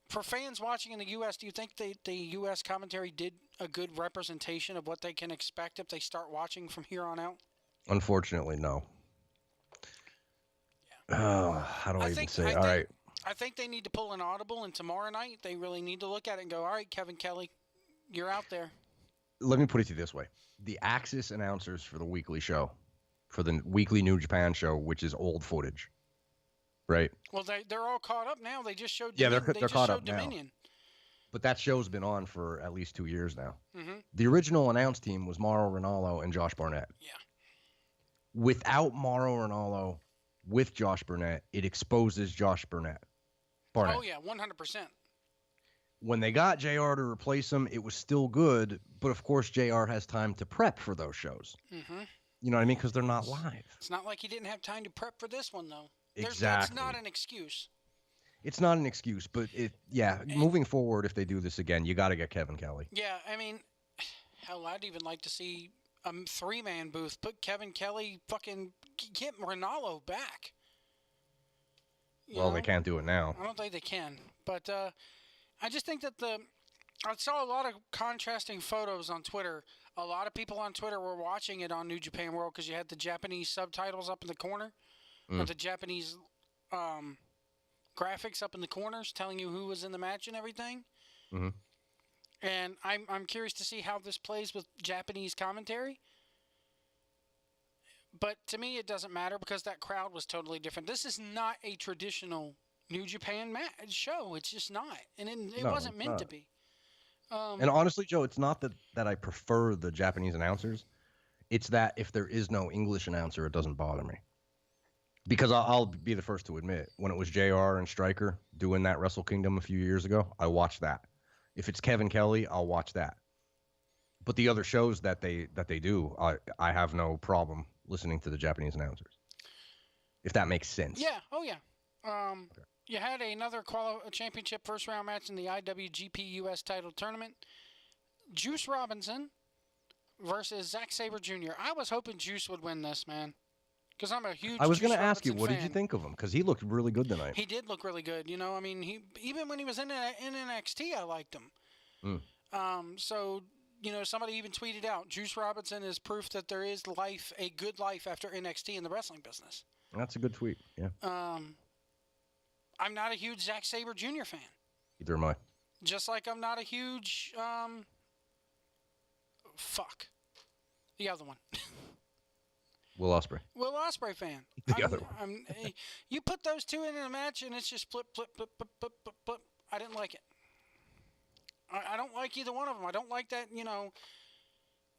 S1: for fans watching in the U.S., do you think the U.S. commentary did a good representation of what they can expect if they start watching from here on out?
S2: Unfortunately, no. How do I even say? All right.
S1: I think they need to pull an audible, and tomorrow night they really need to look at it and go, all right, Kevin Kelly, you're out there.
S2: Let me put it to you this way. The Axis announcers for the weekly show, for the weekly New Japan show, which is old footage, right?
S1: Well, they're all caught up now. They just showed
S2: they're caught up
S1: Dominion.
S2: Now. But that show's been on for at least 2 years now.
S1: Mm-hmm.
S2: The original announce team was Mauro Ranallo and Josh Barnett.
S1: Yeah.
S2: Without Mauro Ranallo, with Josh Barnett, it exposes Josh Barnett.
S1: Oh, yeah, 100%.
S2: When they got JR to replace him, it was still good. But, of course, JR has time to prep for those shows.
S1: Mm-hmm.
S2: You know what I mean? Because they're not live.
S1: It's not like he didn't have time to prep for this one, though.
S2: Exactly.
S1: That's not an excuse.
S2: It's not an excuse, but moving forward, if they do this again, you got to get Kevin Kelly.
S1: Yeah, I mean, hell, I'd even like to see a 3-man booth. Put Kevin Kelly, fucking get Ronaldo back.
S2: Well, they can't do it now.
S1: I don't think they can. But I just think that I saw a lot of contrasting photos on Twitter. A lot of people on Twitter were watching it on New Japan World because you had the Japanese subtitles up in the corner, or the Japanese graphics up in the corners telling you who was in the match and everything.
S2: Mm-hmm.
S1: And I'm curious to see how this plays with Japanese commentary. But to me, it doesn't matter because that crowd was totally different. This is not a traditional New Japan show. It's just not. And it wasn't meant to be.
S2: And honestly, Joe, it's not that I prefer the Japanese announcers. It's that if there is no English announcer, it doesn't bother me. Because I'll be the first to admit, when it was JR and Stryker doing that Wrestle Kingdom a few years ago, I watched that. If it's Kevin Kelly, I'll watch that. But the other shows that they do, I have no problem listening to the Japanese announcers. If that makes sense.
S1: Yeah. Oh, yeah. Okay. You had another championship first round match in the IWGP US title tournament. Juice Robinson versus Zack Sabre Jr. I was hoping Juice would win this, man. Because I'm a huge
S2: I was
S1: going to
S2: ask you, what did you think of him? Because he looked really good tonight.
S1: He did look really good. You know, I mean, even when he was in NXT, I liked him. So, you know, somebody even tweeted out, Juice Robinson is proof that there is a good life after NXT in the wrestling business.
S2: That's a good tweet, yeah.
S1: I'm not a huge Zack Sabre Jr. fan.
S2: Either am I.
S1: Just like I'm not a huge, the other one.
S2: Will
S1: Ospreay fan.
S2: The other one.
S1: You put those two in a match and it's just flip, flip, flip, flip, flip, flip, flip. I didn't like it. I don't like either one of them. I don't like that, you know,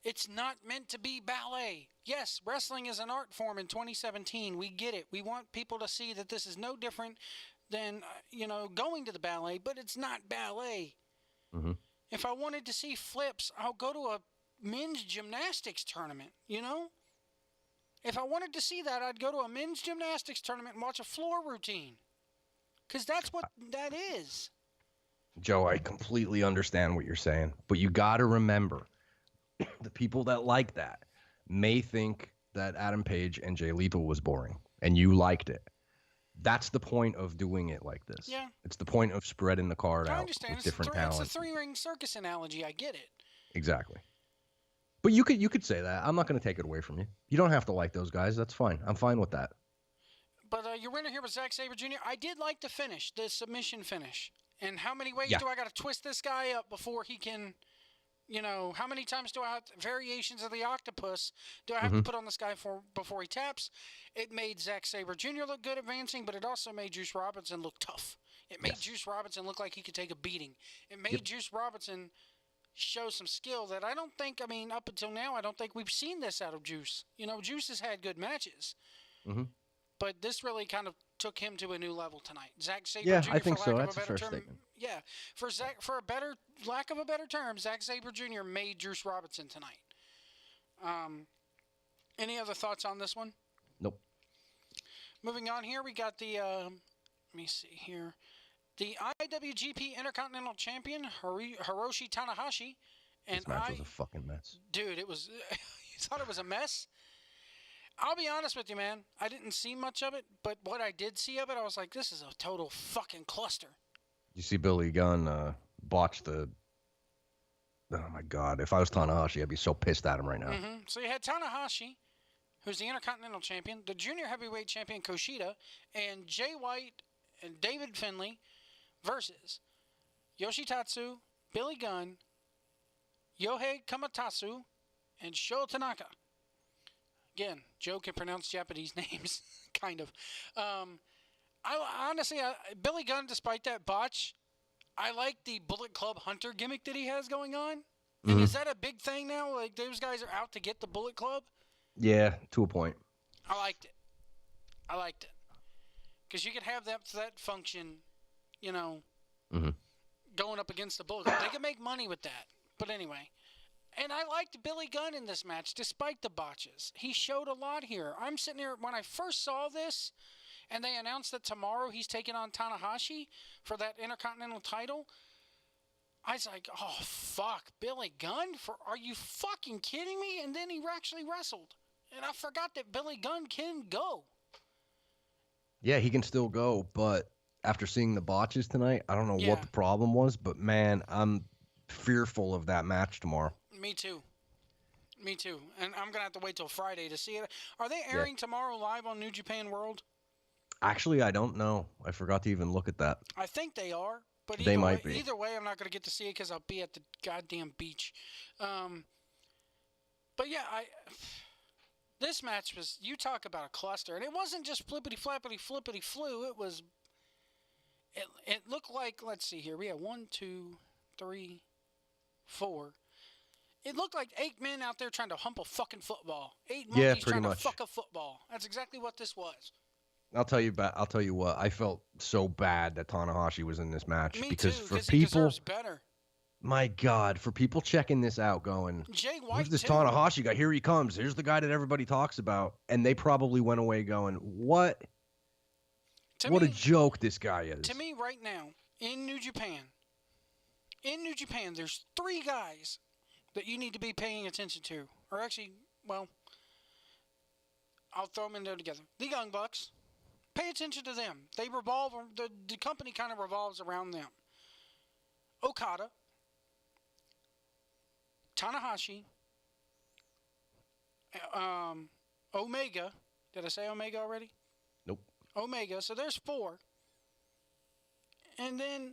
S1: it's not meant to be ballet. Yes, wrestling is an art form in 2017. We get it. We want people to see that this is no different than, you know, going to the ballet, but it's not ballet.
S2: Mm-hmm.
S1: If I wanted to see flips, I'll go to a men's gymnastics tournament, you know? If I wanted to see that, I'd go to a men's gymnastics tournament and watch a floor routine. Because that's what that is.
S2: Joe, I completely understand what you're saying, but you got to remember, the people that like that may think that Adam Page and Jay Lethal was boring, and you liked it. That's the point of doing it like this.
S1: Yeah.
S2: It's the point of spreading the card
S1: I
S2: out
S1: understand.
S2: with different talents.
S1: It's a three-ring circus analogy. I get it.
S2: Exactly. But you could say that. I'm not going to take it away from you. You don't have to like those guys. That's fine. I'm fine with that.
S1: But your winner here was Zack Sabre Jr. I did like the finish, the submission finish. And how many ways do I got to twist this guy up before he can, you know, how many times do I have variations of the octopus do I have to put on this guy before he taps? It made Zack Sabre Jr. look good advancing, but it also made Juice Robinson look tough. It made Juice Robinson look like he could take a beating. It made Juice Robinson show some skill that I don't think, I mean, up until now, I don't think we've seen this out of Juice. You know, Juice has had good matches. Mm-hmm. But this really kind of took him to a new level tonight. Zack Sabre Jr.
S2: I think so.
S1: That's
S2: a fair statement.
S1: Yeah, for lack of a better term, Zack Sabre Jr. made Juice Robinson tonight. Any other thoughts on this one?
S2: Nope.
S1: Moving on here, we got the let me see here, the IWGP Intercontinental Champion Hiroshi Tanahashi, and
S2: this match was a fucking mess.
S1: Dude, it was. You thought it was a mess? I'll be honest with you, man. I didn't see much of it, but what I did see of it, I was like, this is a total fucking cluster.
S2: You see Billy Gunn botch the... Oh, my God. If I was Tanahashi, I'd be so pissed at him right now.
S1: Mm-hmm. So you had Tanahashi who's the Intercontinental Champion, the Junior Heavyweight Champion Kushida, and Jay White and David Finlay versus Yoshitatsu, Billy Gunn, Yohei Kamatsu, and Sho Tanaka. Again, Joe can pronounce Japanese names, kind of. Honestly, Billy Gunn, despite that botch, I like the Bullet Club Hunter gimmick that he has going on. And is that a big thing now? Like, those guys are out to get the Bullet Club?
S2: Yeah, to a point.
S1: I liked it. Because you could have that function, going up against the Bullet Club. They could make money with that. But anyway. And I liked Billy Gunn in this match, despite the botches. He showed a lot here. I'm sitting here, when I first saw this, and they announced that tomorrow he's taking on Tanahashi for that Intercontinental title, I was like, oh, fuck, Billy Gunn? Are you fucking kidding me? And then he actually wrestled. And I forgot that Billy Gunn can go.
S2: Yeah, he can still go, but after seeing the botches tonight, I don't know what the problem was, but man, I'm fearful of that match tomorrow.
S1: Me too. And I'm going to have to wait till Friday to see it. Are they airing tomorrow live on New Japan World?
S2: Actually, I don't know. I forgot to even look at that.
S1: I think they are. But
S2: they might be.
S1: Either way, I'm not going to get to see it because I'll be at the goddamn beach. But yeah, this match was, you talk about a cluster. And it wasn't just flippity-flappity-flippity-flu. It looked like, let's see here. We had 1, 2, 3, 4. It looked like 8 men out there trying to hump a fucking football. 8 monkeys trying to fuck a football. That's exactly what this was.
S2: I'll tell you what. I felt so bad that Tanahashi was in this match.
S1: Me
S2: because
S1: too,
S2: for people,
S1: he deserves better.
S2: My God, for people checking this out going,
S1: Jay White,
S2: who's this Tanahashi guy? Here he comes. Here's the guy that everybody talks about. And they probably went away going, what? What a joke this guy is.
S1: To me right now, in New Japan, there's 3 guys that you need to be paying attention to. Or actually, well, I'll throw them in there together. The Young Bucks. Pay attention to them. They revolve, the company kind of revolves around them. Okada, Tanahashi, Omega. Did I say Omega already?
S2: Nope.
S1: Omega. So there's 4. And then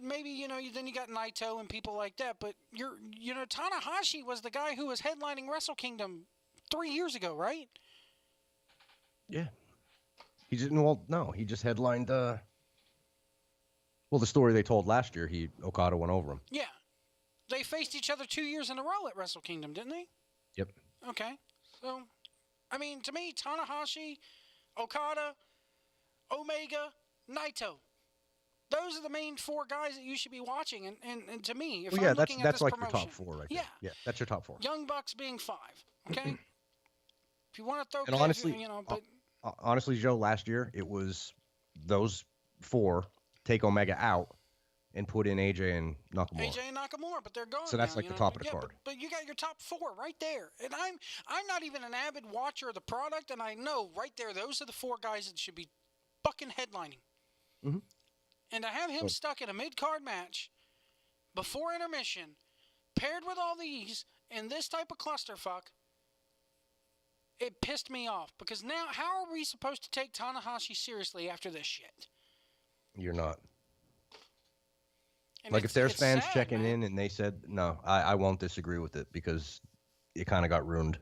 S1: maybe, then you got Naito and people like that. But Tanahashi was the guy who was headlining Wrestle Kingdom 3 years ago, right?
S2: Yeah. He didn't. Well, no. He just headlined. The story they told last year. Okada went over him.
S1: Yeah, they faced each other 2 years in a row at Wrestle Kingdom, didn't they?
S2: Yep.
S1: Okay. So, I mean, to me, Tanahashi, Okada, Omega, Naito. Those are the main 4 guys that you should be watching. And to me, if I'm looking at this
S2: like
S1: promotion,
S2: your top 4 right there. Yeah, that's your top 4.
S1: Young Bucks being 5. Okay. If you want to throw,
S2: and honestly, Joe, last year it was those 4 take Omega out and put in AJ and Nakamura.
S1: But they're gone.
S2: So that's
S1: now,
S2: the top of the card.
S1: But you got your top 4 right there. And I'm not even an avid watcher of the product, and I know right there those are the 4 guys that should be fucking headlining.
S2: Mm-hmm.
S1: And to have him stuck in a mid-card match before intermission, paired with all these in this type of clusterfuck, it pissed me off. Because now, how are we supposed to take Tanahashi seriously after this shit?
S2: You're not.
S1: And
S2: like if there's fans
S1: sad,
S2: checking
S1: man.
S2: in and they said, no, I won't disagree with it because it kind of got ruined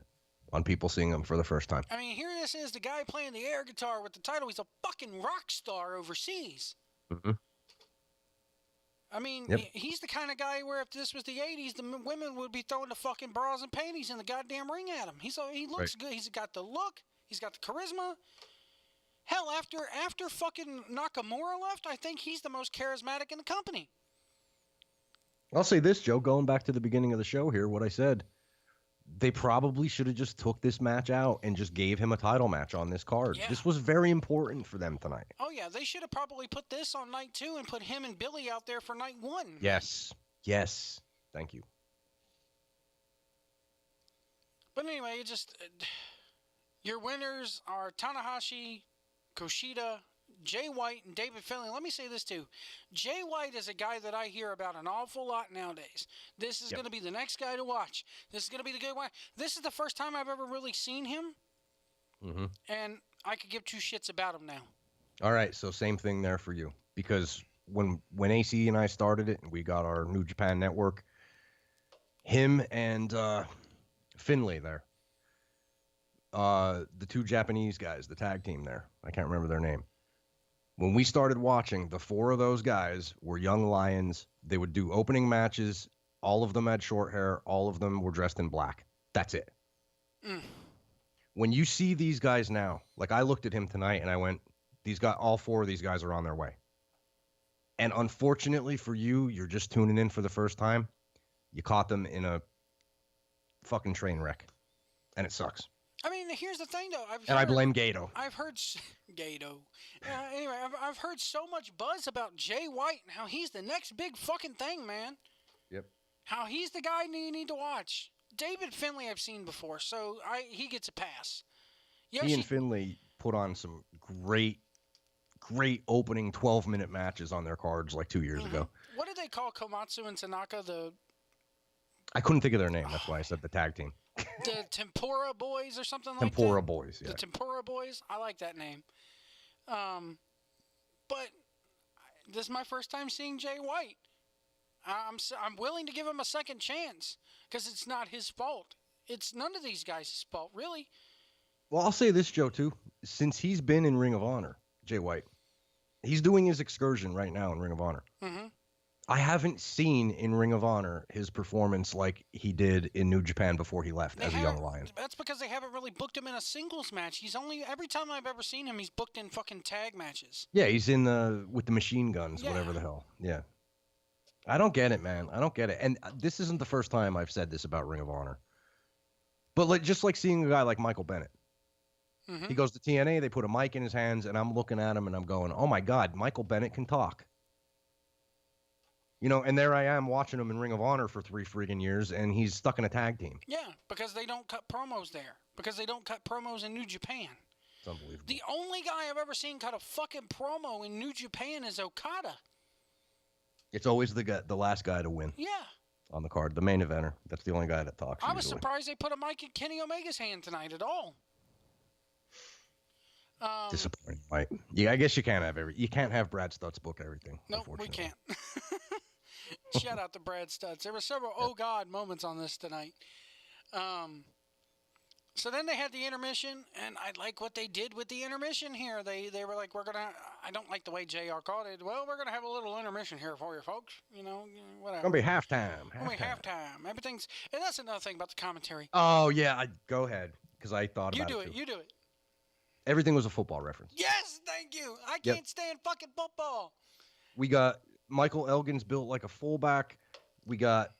S2: on people seeing him for the first time.
S1: I mean, here this is, the guy playing the air guitar with the title. He's a fucking rock star overseas.
S2: Mm-hmm.
S1: I mean, he's the kind of guy where if this was the 80s, the women would be throwing the fucking bras and panties in the goddamn ring at him. He looks good. He's got the look. He's got the charisma. Hell, after fucking Nakamura left, I think he's the most charismatic in the company.
S2: I'll say this, Joe, going back to the beginning of the show here, what I said, they probably should have just took this match out and just gave him a title match on this card.
S1: Yeah.
S2: This was very important for them tonight.
S1: Oh, yeah. They should have probably put this on night 2 and put him and Billy out there for night 1.
S2: Yes. Thank you.
S1: But anyway, your winners are Tanahashi, Kushida, Jay White, and David Finlay. Let me say this too. Jay White is a guy that I hear about an awful lot nowadays. This is going to be the next guy to watch. This is going to be the good one. This is the first time I've ever really seen him
S2: Mm-hmm.
S1: and I could give two shits about him now.
S2: All right, so same thing there for you. Because when AC and I started it, and we got our New Japan Network, him and Finlay there, the two Japanese guys, the tag team there, I can't remember their name. When we started watching, the four of those guys were young lions. They would do opening matches. All of them had short hair. All of them were dressed in black. That's it.
S1: Mm.
S2: When you see these guys now, like I looked at him tonight and I went, all four of these guys are on their way. And unfortunately for you, you're just tuning in for the first time. You caught them in a fucking train wreck. And it sucks.
S1: I mean, here's the thing, though.
S2: I blame Gato.
S1: I've heard Gato. Anyway, I've heard so much buzz about Jay White and how he's the next big fucking thing, man.
S2: Yep.
S1: How he's the guy you need to watch. David Finlay I've seen before, so he gets a pass.
S2: He and Finlay put on some great opening 12-minute matches on their cards like 2 years ago.
S1: What did they call Komatsu and Tanaka?
S2: I couldn't think of their name. That's why I said the tag team.
S1: The Tempura Boys or something like
S2: Tempura
S1: that?
S2: Boys, yeah.
S1: The Tempura Boys? I like that name. But this is my first time seeing Jay White. I'm willing to give him a second chance because it's not his fault. It's none of these guys' fault, really.
S2: Well, I'll say this, Joe, too. Since he's been in Ring of Honor, Jay White, he's doing his excursion right now in Ring of Honor.
S1: Mm-hmm.
S2: I haven't seen in Ring of Honor his performance like he did in New Japan before he left as a young lion.
S1: That's because they haven't really booked him in a singles match. Every time I've ever seen him, he's booked in fucking tag matches.
S2: Yeah, he's in with the machine guns, whatever the hell. Yeah. I don't get it, man. I don't get it. And this isn't the first time I've said this about Ring of Honor. But just like seeing a guy like Michael Bennett. Mm-hmm. He goes to TNA, they put a mic in his hands, and I'm looking at him and I'm going, oh my God, Michael Bennett can talk. You know, and there I am watching him in Ring of Honor for 3 freaking years, and he's stuck in a tag team.
S1: Yeah, because they don't cut promos there. Because they don't cut promos in New Japan.
S2: It's unbelievable.
S1: The only guy I've ever seen cut a fucking promo in New Japan is Okada.
S2: It's always the last guy to win.
S1: Yeah.
S2: On the card, the main eventer. That's the only guy that talks.
S1: I was surprised they put a mic in Kenny Omega's hand tonight at all.
S2: Disappointing, right? Yeah, I guess you can't have Brad Stutz book everything.
S1: No, we can't. Shout out to Brad Stutz. There were several oh God moments on this tonight. So then they had the intermission, and I like what they did with the intermission here. They were like, I don't like the way JR called it. Well, we're gonna have a little intermission here for you folks. You know, whatever.
S2: Gonna be halftime.
S1: Gonna be halftime. And that's another thing about the commentary.
S2: Oh yeah, go ahead, because I thought about it.
S1: You do it.
S2: Everything was a football reference.
S1: Yes, thank you. I can't stand fucking football.
S2: We got Michael Elgin's built like a fullback. We got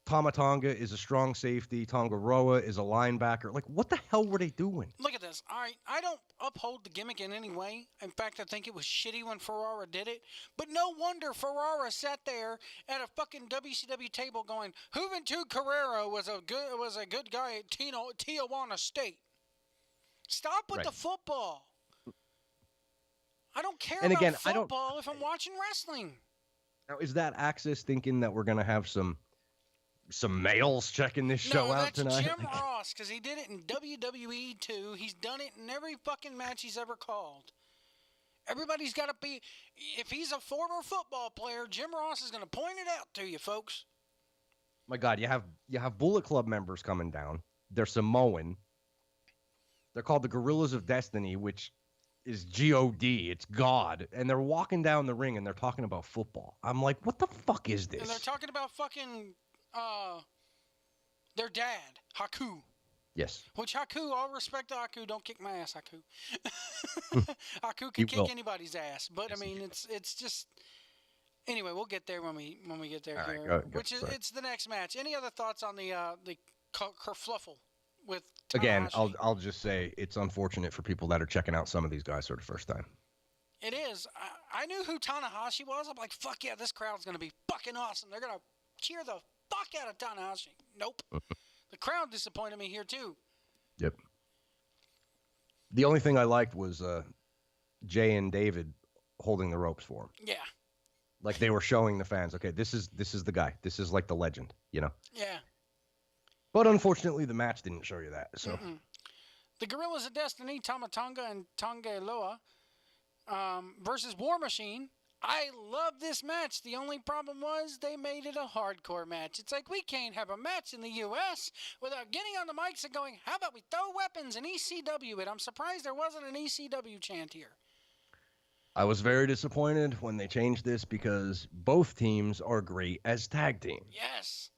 S2: Tama Tonga is a strong safety. Tonga Roa is a linebacker. Like, what the hell were they doing?
S1: Look at this. All right, I don't uphold the gimmick in any way. In fact, I think it was shitty when Ferrara did it. But no wonder Ferrara sat there at a fucking WCW table going, Juventud Carrera was a good guy at Tijuana State. Stop with the football. I don't care about football if I'm watching wrestling.
S2: Now, is that Axis thinking that we're going to have some males checking this show out tonight?
S1: No, that's Jim Ross, because he did it in WWE too. He's done it in every fucking match he's ever called. Everybody's got to be... If he's a former football player, Jim Ross is going to point it out to you, folks.
S2: My God, you have Bullet Club members coming down. They're Samoan. They're called the Gorillas of Destiny, which is G-O-D. It's God. And they're walking down the ring and they're talking about football. I'm like, what the fuck is this?
S1: And they're talking about fucking their dad, Haku.
S2: Yes.
S1: Which Haku, all respect to Haku, don't kick my ass, Haku. Haku can kick anybody's ass. But I mean, it's just... Anyway, we'll get there when we get there here. It's the next match. Any other thoughts on the kerfluffle with Tanahashi?
S2: Again, I'll just say it's unfortunate for people that are checking out some of these guys for the first time.
S1: It is. I knew who Tanahashi was. I'm like, fuck yeah, this crowd's going to be fucking awesome. They're going to cheer the fuck out of Tanahashi. Nope. The crowd disappointed me here too.
S2: Yep. The only thing I liked was Jay and David holding the ropes for him.
S1: Yeah.
S2: Like they were showing the fans, okay, this is the guy. This is like the legend, you know?
S1: Yeah.
S2: But unfortunately, the match didn't show you that. So
S1: The Gorillas of Destiny, Tama Tonga and Tonga Loa versus War Machine. I love this match. The only problem was they made it a hardcore match. It's like, we can't have a match in the U.S. without getting on the mics and going, how about we throw weapons and ECW it? I'm surprised there wasn't an ECW chant here.
S2: I was very disappointed when they changed this because both teams are great as tag teams.
S1: Yes.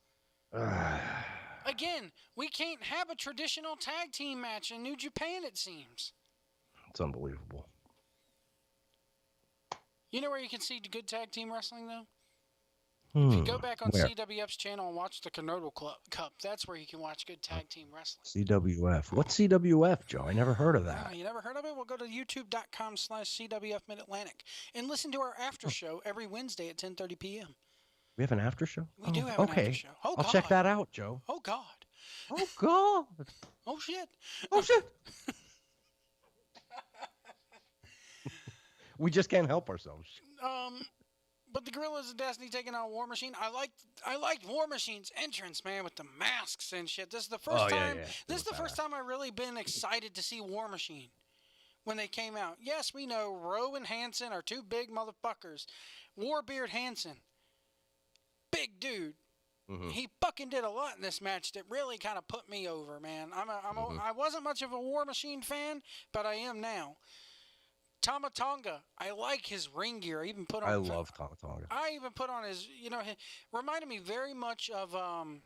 S1: Again, we can't have a traditional tag team match in New Japan, it seems.
S2: It's unbelievable.
S1: You know where you can see good tag team wrestling, though? If you go back on CWF's channel and watch the Canodal Cup, that's where you can watch good tag team wrestling.
S2: CWF. What's CWF, Joe? I never heard of that.
S1: You never heard of it? Well, go to youtube.com/CWF Mid-Atlantic and listen to our after show every Wednesday at 10:30 p.m.
S2: We have an after show?
S1: We do have an after show. Oh,
S2: I'll check that out, Joe.
S1: Oh, God.
S2: Oh, God.
S1: Oh, shit.
S2: Oh, shit. We just can't help ourselves.
S1: But the Gorillas of Destiny taking on War Machine. I liked War Machine's entrance, man, with the masks and shit. This is the first time. This is the first time I've really been excited to see War Machine when they came out. Yes, we know Rowe and Hansen are two big motherfuckers. Warbeard Hansen, big dude. Mm-hmm. He fucking did a lot in this match that really kind of put me over, man. I wasn't much of a War Machine fan, but I am now. Tama Tonga, I like his ring gear. I even put on.
S2: I love Tama Tonga.
S1: I even put on his. Reminded me very much of. Oh man,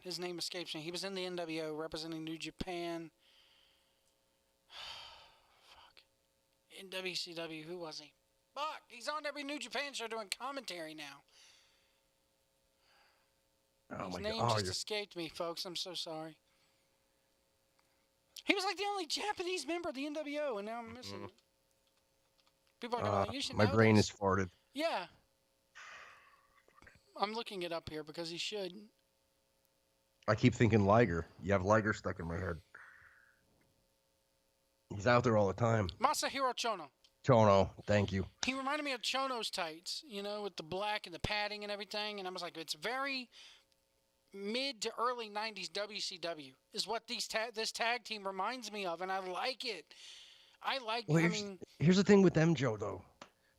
S1: his name escapes me. He was in the NWO representing New Japan. Fuck. In WCW, who was he? Fuck, he's on every New Japan show doing commentary now. His name just escaped me, folks. I'm so sorry. He was like the only Japanese member of the NWO, and now I'm missing it. People are going, you should know
S2: my brain
S1: this.
S2: is farted.
S1: Yeah. I'm looking it up here because he should.
S2: I keep thinking Liger. You have Liger stuck in my head. He's out there all the time.
S1: Masahiro Chono.
S2: Chono, thank you.
S1: He reminded me of Chono's tights, with the black and the padding and everything, and I was like, it's very mid to early 90s WCW is what this tag team reminds me of, and I like it.
S2: Here's the thing with them, Joe, though.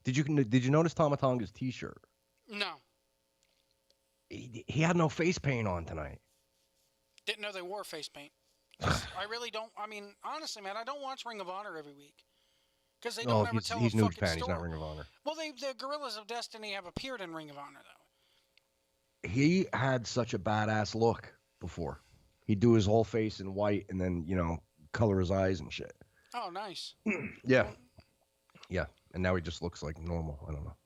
S2: Did you notice Tama Tonga's t-shirt?
S1: No.
S2: He had no face paint on tonight.
S1: Didn't know they wore face paint. I really don't. I mean, honestly, man, I don't watch Ring of Honor every week because they don't ever tell a fucking
S2: New Japan.
S1: story.
S2: He's not Ring of Honor.
S1: Well, the Gorillas of Destiny have appeared in Ring of Honor, though.
S2: He had such a badass look before. He'd do his whole face in white and then, color his eyes and shit.
S1: Oh, nice.
S2: Yeah. Yeah. And now he just looks like normal. I don't know.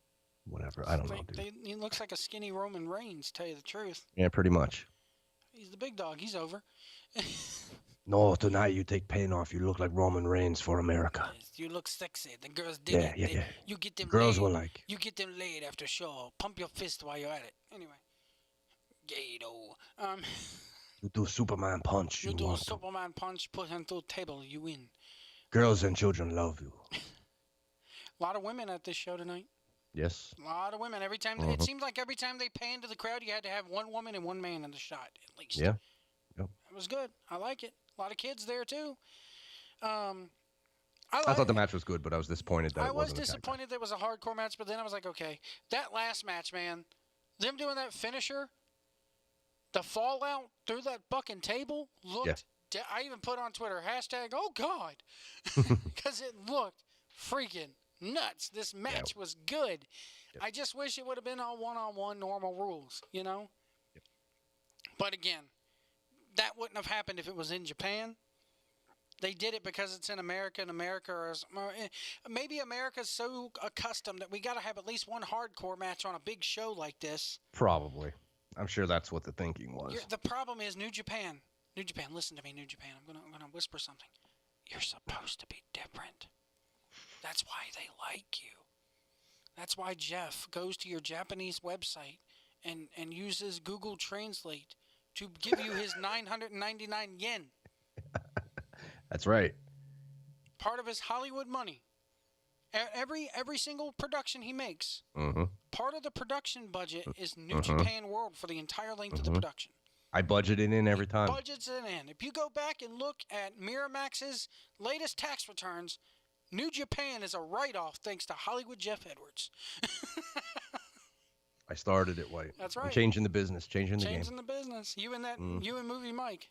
S2: Whatever. I don't know, dude.
S1: He looks like a skinny Roman Reigns, to tell you the truth.
S2: Yeah, pretty much.
S1: He's the big dog. He's over.
S2: No, tonight you take paint off. You look like Roman Reigns for America.
S1: Yes, you look sexy. The girls dig it.
S2: Yeah.
S1: You get them
S2: girls
S1: laid.
S2: will like.
S1: You get them laid after show. Pump your fist while you're at it. Anyway. Gato.
S2: You do Superman punch.
S1: You do a Superman punch, put him through the table, you win.
S2: Girls and children love you.
S1: A lot of women at this show tonight.
S2: Yes.
S1: A lot of women. Every time it seemed like every time they panned to the crowd, you had to have one woman and one man in the shot at least.
S2: Yeah. Yep.
S1: It was good. I like it. A lot of kids there too.
S2: I thought the match was good, but I was disappointed that it wasn't.
S1: I was disappointed that it was a hardcore match, but then I was like, okay, that last match, man, them doing that finisher. The fallout through that fucking table looked... Yeah. I even put on Twitter, # oh God, because it looked freaking nuts. This match was good. Yep. I just wish it would have been on one-on-one normal rules, Yep. But again, that wouldn't have happened if it was in Japan. They did it because it's in America, and maybe America's so accustomed that we got to have at least one hardcore match on a big show like this.
S2: Probably. I'm sure that's what the thinking was.
S1: The problem is New Japan. New Japan, listen to me, New Japan. I'm gonna whisper something. You're supposed to be different. That's why they like you. That's why Jeff goes to your Japanese website and uses Google Translate to give you his 999 yen.
S2: That's right.
S1: Part of his Hollywood money. Every single production he makes,
S2: mm-hmm.
S1: part of the production budget is New Japan World for the entire length of the production.
S2: I budget it in every time.
S1: Budgets it in. If you go back and look at Miramax's latest tax returns, New Japan is a write-off thanks to Hollywood Jeff Edwards.
S2: I started it, White.
S1: That's right.
S2: I'm changing the business, changing the game.
S1: Changing the business. You and Movie Mike.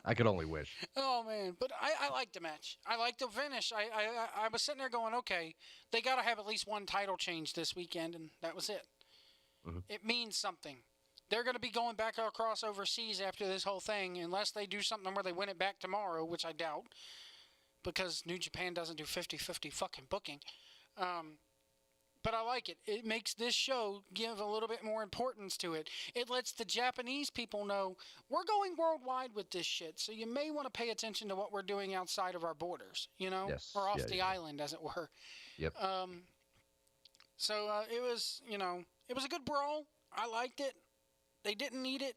S2: I could only wish.
S1: Oh, man. But I liked the match. I liked the finish. I was sitting there going, okay, they got to have at least one title change this weekend, and that was it. Mm-hmm. It means something. They're going to be going back across overseas after this whole thing, unless they do something where they win it back tomorrow, which I doubt, because New Japan doesn't do 50-50 fucking booking. But I like it. It makes this show give a little bit more importance to it. It lets the Japanese people know we're going worldwide with this shit, so you may want to pay attention to what we're doing outside of our borders, you know?
S2: Yes.
S1: Or off the island, as it were.
S2: Yep.
S1: So it was, it was a good brawl. I liked it. They didn't need it.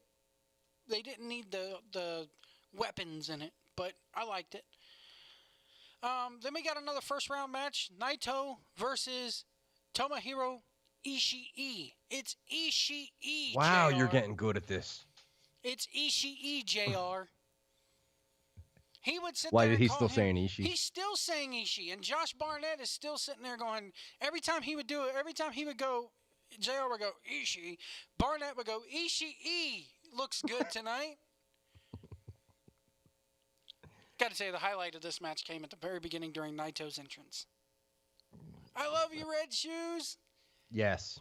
S1: They didn't need the weapons in it, but I liked it. Then we got another first-round match. Naito versus Tomohiro Ishii. It's Ishii,
S2: Wow,
S1: JR.
S2: you're getting good at this.
S1: It's Ishii, JR. He would sit
S2: Why
S1: there
S2: did
S1: and
S2: he
S1: call
S2: still
S1: him,
S2: saying Ishii?
S1: He's still saying Ishii, and Josh Barnett is still sitting there going, every time he would do it, every time he would go, JR would go, Ishii. Barnett would go, Ishii. Looks good tonight. Got to say, the highlight of this match came at the very beginning during Naito's entrance. I love you, Red Shoes.
S2: Yes.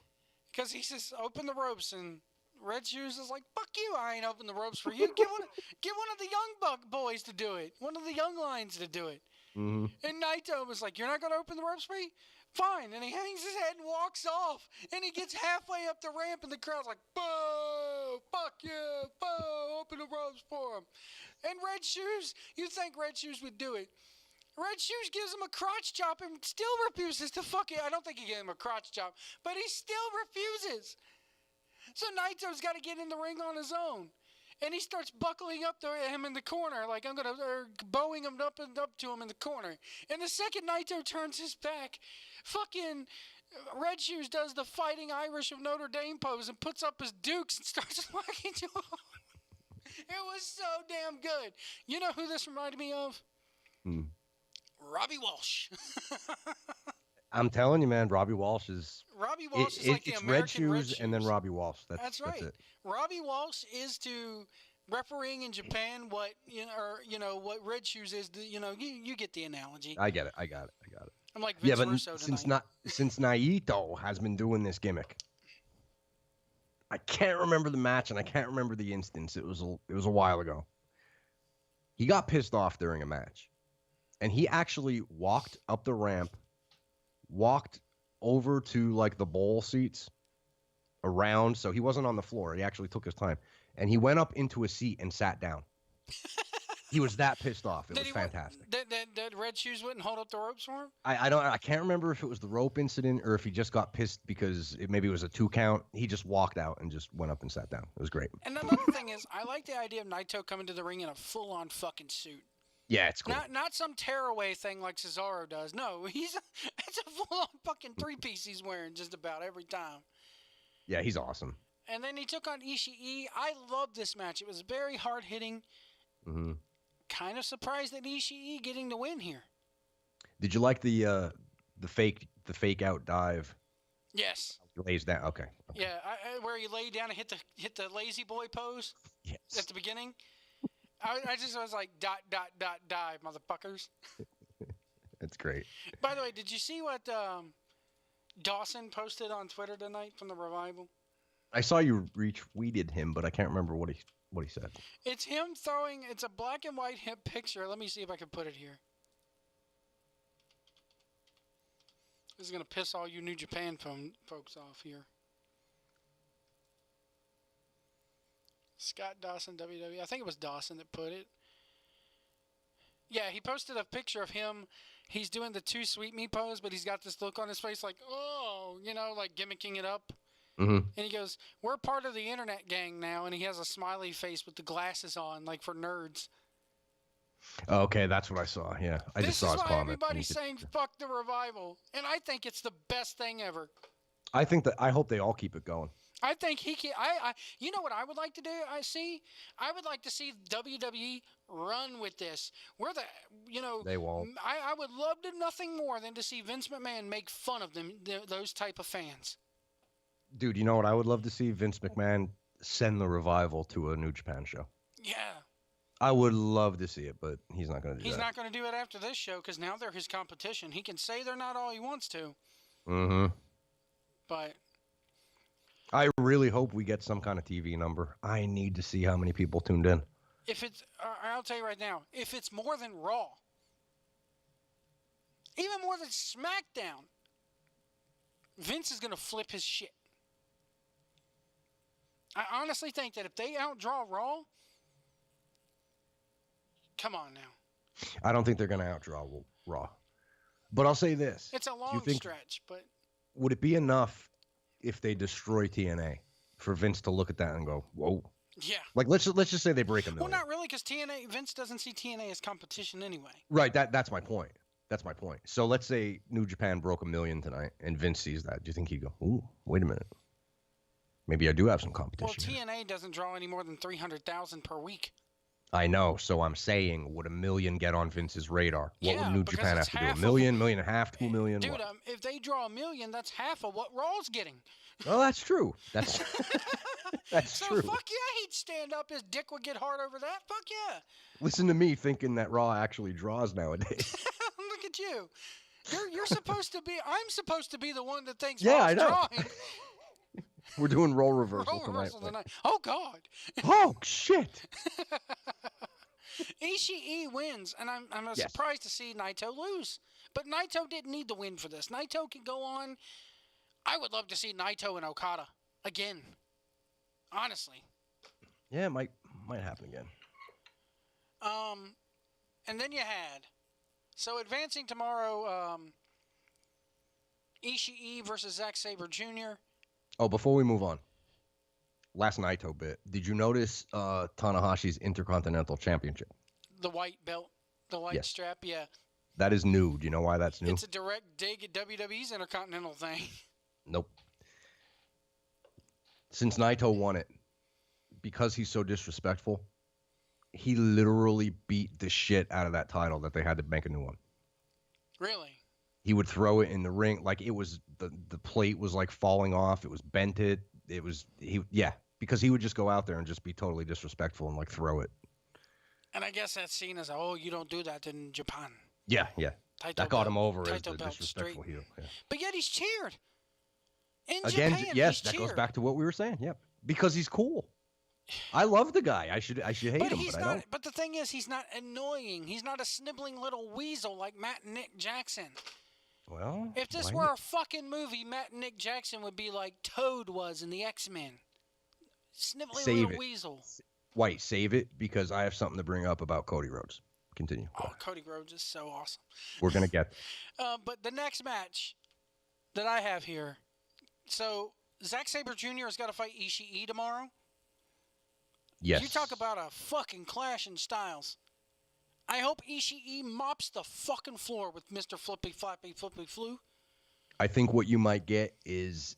S1: Because he says, open the ropes, and Red Shoes is like, fuck you, I ain't open the ropes for you. Get one of the young boys to do it. One of the young lions to do it.
S2: Mm-hmm.
S1: And Naito was like, you're not going to open the ropes for me? Fine. And he hangs his head and walks off. And he gets halfway up the ramp, and the crowd's like, boo, fuck you, boo, open the ropes for him. And Red Shoes, you'd think Red Shoes would do it. Red Shoes gives him a crotch chop and still refuses to fuck it. I don't think he gave him a crotch chop, but he still refuses. So Naito's got to get in the ring on his own. And he starts buckling up to him in the corner, like bowing him up and up to him in the corner. And the second Naito turns his back, fucking Red Shoes does the Fighting Irish of Notre Dame pose and puts up his dukes and starts fucking to him. It was so damn good. You know who this reminded me of? Robbie Walsh.
S2: I'm telling you, man, Robbie Walsh is
S1: like the American
S2: Red Shoes
S1: Red Shoes.
S2: And then Robbie Walsh. That's
S1: right.
S2: That's it.
S1: Robbie Walsh is to refereeing in Japan what what Red Shoes is. You get the analogy.
S2: I get it.
S1: I'm like Vince Russo tonight.
S2: Since Naito has been doing this gimmick, I can't remember the match and I can't remember the instance. It was a while ago. He got pissed off during a match, and he actually walked up the ramp, walked over to like the bowl seats around, so he wasn't on the floor. He actually took his time, and he went up into a seat and sat down. He was that pissed off. It was fantastic.
S1: That Red Shoes wouldn't hold up the ropes for him?
S2: I can't remember if it was the rope incident or if he just got pissed because maybe it was a 2 count. He just walked out and just went up and sat down. It was great.
S1: And another thing is, I like the idea of Naito coming to the ring in a full-on fucking suit.
S2: Yeah, it's cool.
S1: Not some tearaway thing like Cesaro does. No, it's a full-on fucking 3-piece he's wearing just about every time.
S2: Yeah, he's awesome.
S1: And then he took on Ishii. I loved this match. It was very hard-hitting.
S2: Mm-hmm.
S1: Kind of surprised at Ishii getting the win here.
S2: Did you like the fake out dive?
S1: Yes.
S2: He lays down. Okay.
S1: Yeah, where he laid down and hit the lazy boy pose.
S2: Yes.
S1: At the beginning. I just was like dive, motherfuckers.
S2: That's great.
S1: By the way, did you see what Dawson posted on Twitter tonight from the Revival?
S2: I saw you retweeted him, but I can't remember what he said.
S1: It's him throwing. It's a black and white hip picture. Let me see if I can put it here. This is gonna piss all you New Japan folks off here. Scott Dawson, WWE. I think it was Dawson that put it. Yeah, he posted a picture of him. He's doing the 2 Sweet Me pose, but he's got this look on his face like, oh, like gimmicking it up.
S2: Mm-hmm.
S1: And he goes, we're part of the internet gang now. And he has a smiley face with the glasses on, like for nerds.
S2: Okay, that's what I saw. Yeah, I just saw his comment.
S1: This is why everybody's saying fuck the Revival. And I think it's the best thing ever.
S2: I hope they all keep it going.
S1: I think he can. You know what I would like to do? I would like to see WWE run with this.
S2: They won't.
S1: I would love to nothing more than to see Vince McMahon make fun of those type of fans.
S2: Dude, you know what I would love to see? Vince McMahon send the Revival to a New Japan show.
S1: Yeah.
S2: I would love to see it, but he's not going to do that.
S1: He's not going to do it after this show because now they're his competition. He can say they're not all he wants to.
S2: Mm-hmm.
S1: But
S2: I really hope we get some kind of TV number. I need to see how many people tuned in.
S1: I'll tell you right now, if it's more than Raw, even more than SmackDown, Vince is going to flip his shit. I honestly think that if they outdraw Raw, come on now.
S2: I don't think they're going to outdraw Raw. But I'll say this.
S1: It's a long stretch, but
S2: would it be enough if they destroy TNA for Vince to look at that and go, whoa?
S1: Yeah.
S2: Like, let's just say they break $1 million.
S1: Well, not really, because Vince doesn't see TNA as competition anyway.
S2: Right, that's my point. That's my point. So let's say New Japan broke $1 million tonight, and Vince sees that. Do you think he'd go, ooh, wait a minute. Maybe I do have some competition.
S1: Well, TNA doesn't draw any more than 300,000 per week.
S2: I know. So I'm saying, would $1 million get on Vince's radar? What would New Japan have to do? $1 million, $1.5 million, $2 million?
S1: Dude, if they draw $1 million, that's half of what Raw's getting.
S2: Well, that's true. That's true.
S1: Fuck yeah, he'd stand up. His dick would get hard over that. Fuck yeah.
S2: Listen to me thinking that Raw actually draws nowadays.
S1: Look at you. You're supposed to be. I'm supposed to be the one that thinks
S2: Raw's
S1: I know. Drawing.
S2: We're doing role reversal tonight.
S1: Oh God.
S2: Oh shit.
S1: Ishii wins, and I'm surprised to see Naito lose. But Naito didn't need the win for this. Naito can go on. I would love to see Naito and Okada again. Honestly.
S2: Yeah, it might happen again.
S1: And then you had, so advancing tomorrow, Ishii versus Zack Sabre Jr.
S2: Oh, before we move on, last Naito bit. Did you notice Tanahashi's Intercontinental Championship?
S1: The white belt, the white strap, yeah.
S2: That is new. Do you know why that's new?
S1: It's a direct dig at WWE's Intercontinental thing.
S2: Nope. Since Naito won it, because he's so disrespectful, he literally beat the shit out of that title that they had to make a new one.
S1: Really?
S2: He would throw it in the ring like it was the plate was like falling off. It was bented. Because he would just go out there and just be totally disrespectful and like throw it.
S1: And I guess that's seen as, you don't do that in Japan.
S2: Yeah. That got him over as the
S1: belt
S2: disrespectful heel. Yeah.
S1: But yet he's cheered. In
S2: Again,
S1: Japan,
S2: yes,
S1: he's
S2: that
S1: cheered.
S2: goes back to what we were saying. Yep. Because he's cool. I love the guy. I should hate him, but I don't.
S1: But the thing is, he's not annoying. He's not a sniveling little weasel like Matt and Nick Jackson.
S2: Well,
S1: if this were a fucking movie, Matt and Nick Jackson would be like Toad was in the X-Men. Sniveling little weasel.
S2: White, save it, because I have something to bring up about Cody Rhodes. Continue.
S1: Cody Rhodes is so awesome.
S2: We're going to get
S1: but the next match that I have here, so Zack Sabre Jr. has got to fight Ishii tomorrow.
S2: Yes.
S1: You talk about a fucking clash in styles. I hope Ishii mops the fucking floor with Mr. Flippy Floppy Flippy Flu.
S2: I think what you might get is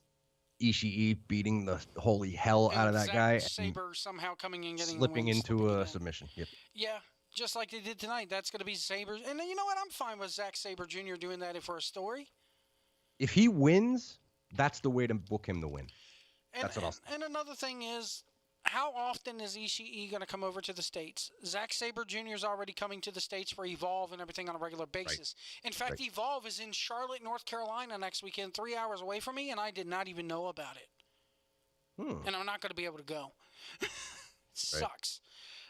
S2: Ishii beating the holy hell out of that guy.
S1: Sabre somehow coming in, getting
S2: slipping into a submission. Yep.
S1: Yeah, just like they did tonight. That's going to be Sabre. And you know what? I'm fine with Zack Sabre Jr. doing that for a story.
S2: If he wins, that's the way to book him to win. That's what I'll say.
S1: And another thing is, how often is Ishii going to come over to the States? Zack Sabre Jr. is already coming to the States for Evolve and everything on a regular basis. Right. In fact, Evolve is in Charlotte, North Carolina next weekend, 3 hours away from me, and I did not even know about it. And I'm not going to be able to go. Sucks.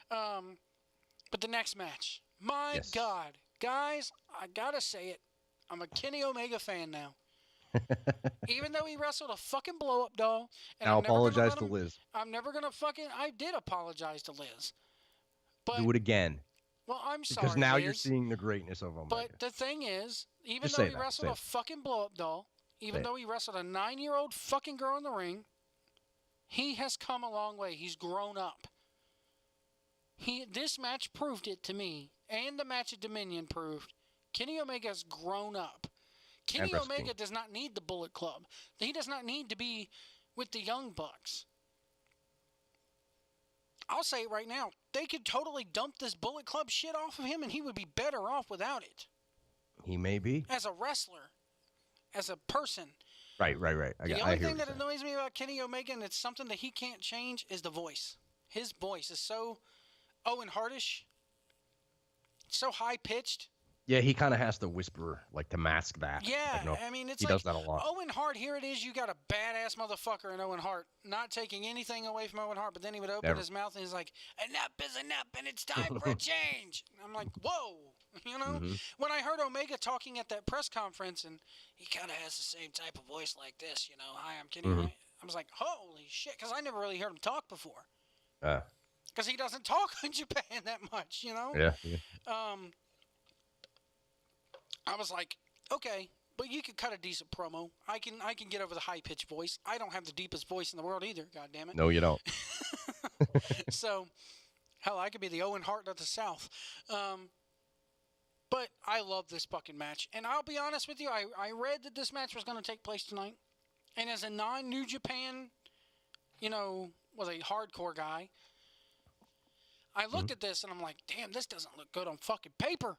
S1: But the next match, my God. Guys, I got to say it. I'm a Kenny Omega fan now. Even though he wrestled a fucking blow-up doll. And
S2: I'll apologize to Liz.
S1: I'm never going to fucking... I did apologize to Liz. But,
S2: do it again.
S1: Well, I'm sorry,
S2: because now
S1: Liz,
S2: you're seeing the greatness of Omega.
S1: But the thing is, even though he wrestled a fucking blow-up doll, even though he wrestled a 9-year-old fucking girl in the ring, he has come a long way. He's grown up. This match proved it to me, and the match at Dominion proved Kenny Omega's grown up. Kenny Omega does not need the Bullet Club. He does not need to be with the Young Bucks. I'll say it right now. They could totally dump this Bullet Club shit off of him, and he would be better off without it.
S2: He may be.
S1: As a wrestler, as a person.
S2: Right.
S1: The only thing that annoys me about Kenny Omega, and it's something that he can't change, is the voice. His voice is so Owen Hartish, so high-pitched.
S2: Yeah, he kind of has to whisper, like, to mask that.
S1: Yeah,
S2: like, no,
S1: I mean, it's
S2: he does that a lot.
S1: Owen Hart, here it is, you got a badass motherfucker in Owen Hart, not taking anything away from Owen Hart, but then he would open his mouth and he's like, enough is enough, and it's time for a change. And I'm like, whoa, you know?
S2: Mm-hmm.
S1: When I heard Omega talking at that press conference, and he kind of has the same type of voice like this, you know, hi, I'm Kenny.
S2: Mm-hmm.
S1: I was like, holy shit, because I never really heard him talk before. Because he doesn't talk in Japan that much, you know?
S2: Yeah.
S1: I was like, okay, but you could cut a decent promo. I can get over the high pitched voice. I don't have the deepest voice in the world either. God damn it.
S2: No, you don't.
S1: So, hell, I could be the Owen Hart of the South. But I love this fucking match, and I'll be honest with you. I read that this match was going to take place tonight, and as a non-New Japan, you know, was a hardcore guy. I looked at this and I'm like, damn, this doesn't look good on fucking paper.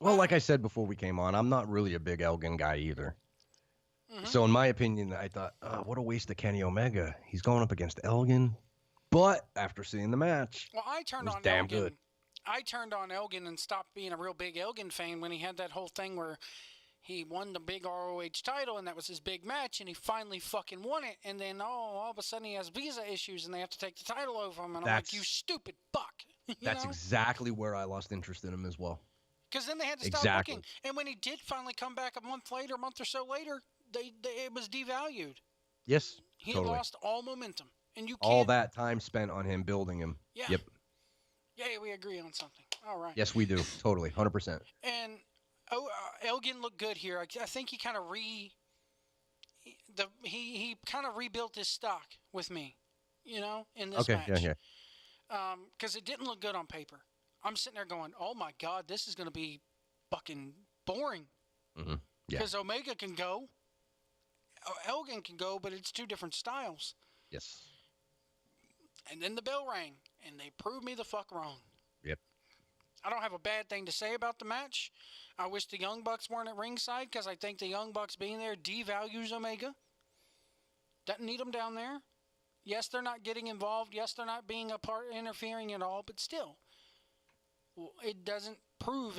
S2: Well, like I said before we came on, I'm not really a big Elgin guy either. Mm-hmm. So in my opinion, I thought, what a waste of Kenny Omega. He's going up against Elgin. But after seeing the match,
S1: well, I turned on
S2: damn
S1: Elgin.
S2: Good.
S1: I turned on Elgin and stopped being a real big Elgin fan when he had that whole thing where he won the big ROH title, and that was his big match, and he finally fucking won it. And then, all of a sudden he has visa issues, and they have to take the title over him. And I'm like, you stupid fuck.
S2: That's exactly where I lost interest in him as well.
S1: Because then they had to stop booking. And when he did finally come back a month or so later, it was devalued.
S2: Yes,
S1: he had lost all momentum. And you can't...
S2: All that time spent on him building him.
S1: Yeah.
S2: Yep.
S1: Yeah, we agree on something. All right.
S2: Yes, we do. Totally. 100%.
S1: And Elgin looked good here. I think he kind of he kind of rebuilt his stock with me, you know, in this match.
S2: Yeah.
S1: Because it didn't look good on paper. I'm sitting there going, oh my God, this is going to be fucking boring.
S2: Mm-hmm. Yeah.
S1: Because Omega can go, Elgin can go, but it's two different styles.
S2: Yes.
S1: And then the bell rang, and they proved me the fuck wrong.
S2: Yep.
S1: I don't have a bad thing to say about the match. I wish the Young Bucks weren't at ringside because I think the Young Bucks being there devalues Omega. Doesn't need them down there. Yes, they're not getting involved. Yes, they're not being a part, interfering at all, but still. It doesn't prove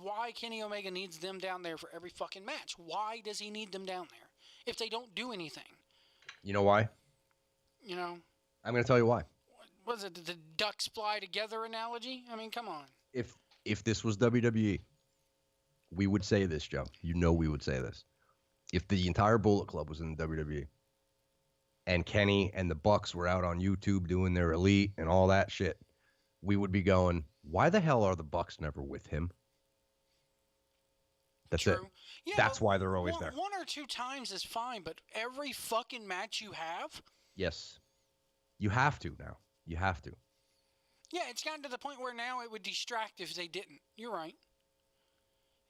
S1: why Kenny Omega needs them down there for every fucking match. Why does he need them down there if they don't do anything?
S2: You know why?
S1: You know?
S2: I'm going to tell you why.
S1: Was it the ducks fly together analogy? I mean, come on.
S2: If this was WWE, we would say this, Joe. You know we would say this. If the entire Bullet Club was in the WWE and Kenny and the Bucks were out on YouTube doing their Elite and all that shit, we would be going, why the hell are the Bucks never with him? That's
S1: True.
S2: it.
S1: Yeah,
S2: that's why they're always there.
S1: One or two times is fine, but every fucking match you have?
S2: Yes. You have to now. You have to.
S1: Yeah, it's gotten to the point where now it would distract if they didn't. You're right.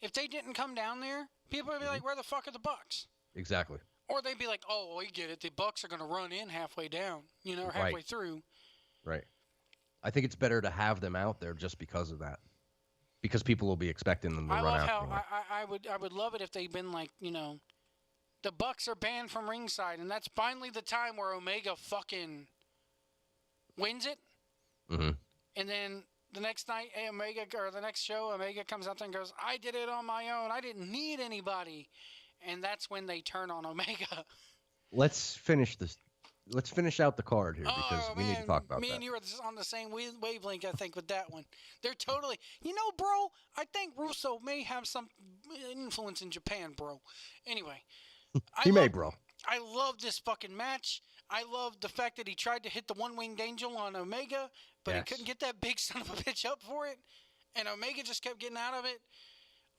S1: If they didn't come down there, people would be like, where the fuck are the Bucks?
S2: Exactly.
S1: Or they'd be like, oh, we get it. The Bucks are going to run in halfway down, you know, or halfway through.
S2: Right. I think it's better to have them out there just because of that. Because people will be expecting them to run out.
S1: I would love it if they'd been like, you know, the Bucks are banned from ringside, and that's finally the time where Omega fucking wins it.
S2: Mm-hmm.
S1: And then the next night, the next show, Omega comes out there and goes, I did it on my own. I didn't need anybody. And that's when they turn on Omega.
S2: Let's finish this. Let's finish out the card here because we need to talk about that.
S1: Me and you are on the same wavelength, I think, with that one. They're totally... You know, bro, I think Russo may have some influence in Japan, bro. Anyway.
S2: Bro.
S1: I love this fucking match. I love the fact that he tried to hit the one-winged angel on Omega, but he couldn't get that big son of a bitch up for it. And Omega just kept getting out of it.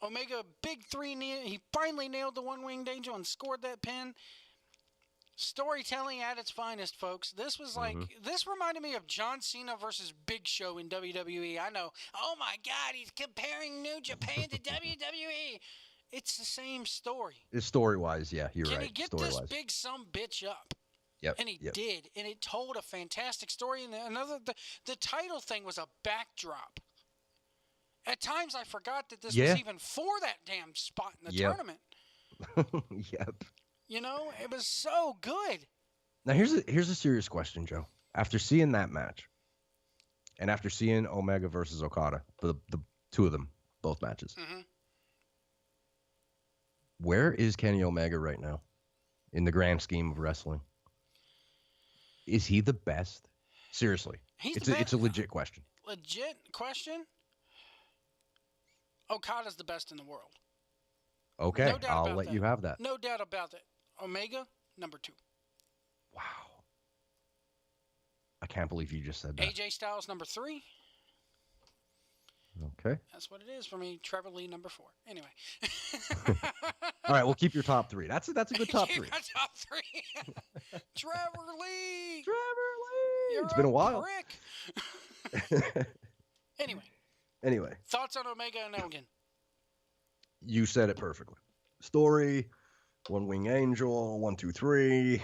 S1: Omega, big three knee. He finally nailed the one-winged angel and scored that pin. Storytelling at its finest, folks. This was like, this reminded me of John Cena versus Big Show in WWE. I know, oh my God, he's comparing New Japan to WWE. It's the same story.
S2: Story-wise, yeah, you're
S1: Can
S2: right.
S1: he get this
S2: Story-wise.
S1: big some bitch up?
S2: Yep.
S1: And he
S2: yep.
S1: did, and it told a fantastic story. And the title thing was a backdrop. At times, I forgot that this was even for that damn spot in the tournament.
S2: Yep.
S1: You know, it was so good.
S2: Now here's a serious question, Joe. After seeing that match, and after seeing Omega versus Okada, the two of them, both matches, where is Kenny Omega right now in the grand scheme of wrestling? Is he the best? Seriously, it's a legit question.
S1: Legit question. Okada's the best in the world.
S2: Okay, I'll let you have that.
S1: No doubt about it. Omega, number 2.
S2: Wow. I can't believe you just said that.
S1: AJ Styles, number 3.
S2: Okay.
S1: That's what it is for me. Trevor Lee, number 4. Anyway.
S2: All right, we'll keep your top 3. That's a good top 3.
S1: My top 3. Trevor Lee.
S2: You're it's been a while.
S1: Prick.
S2: Anyway.
S1: Thoughts on Omega and Elgin?
S2: You said it perfectly. Story, One Wing Angel, 1, 2, 3. It's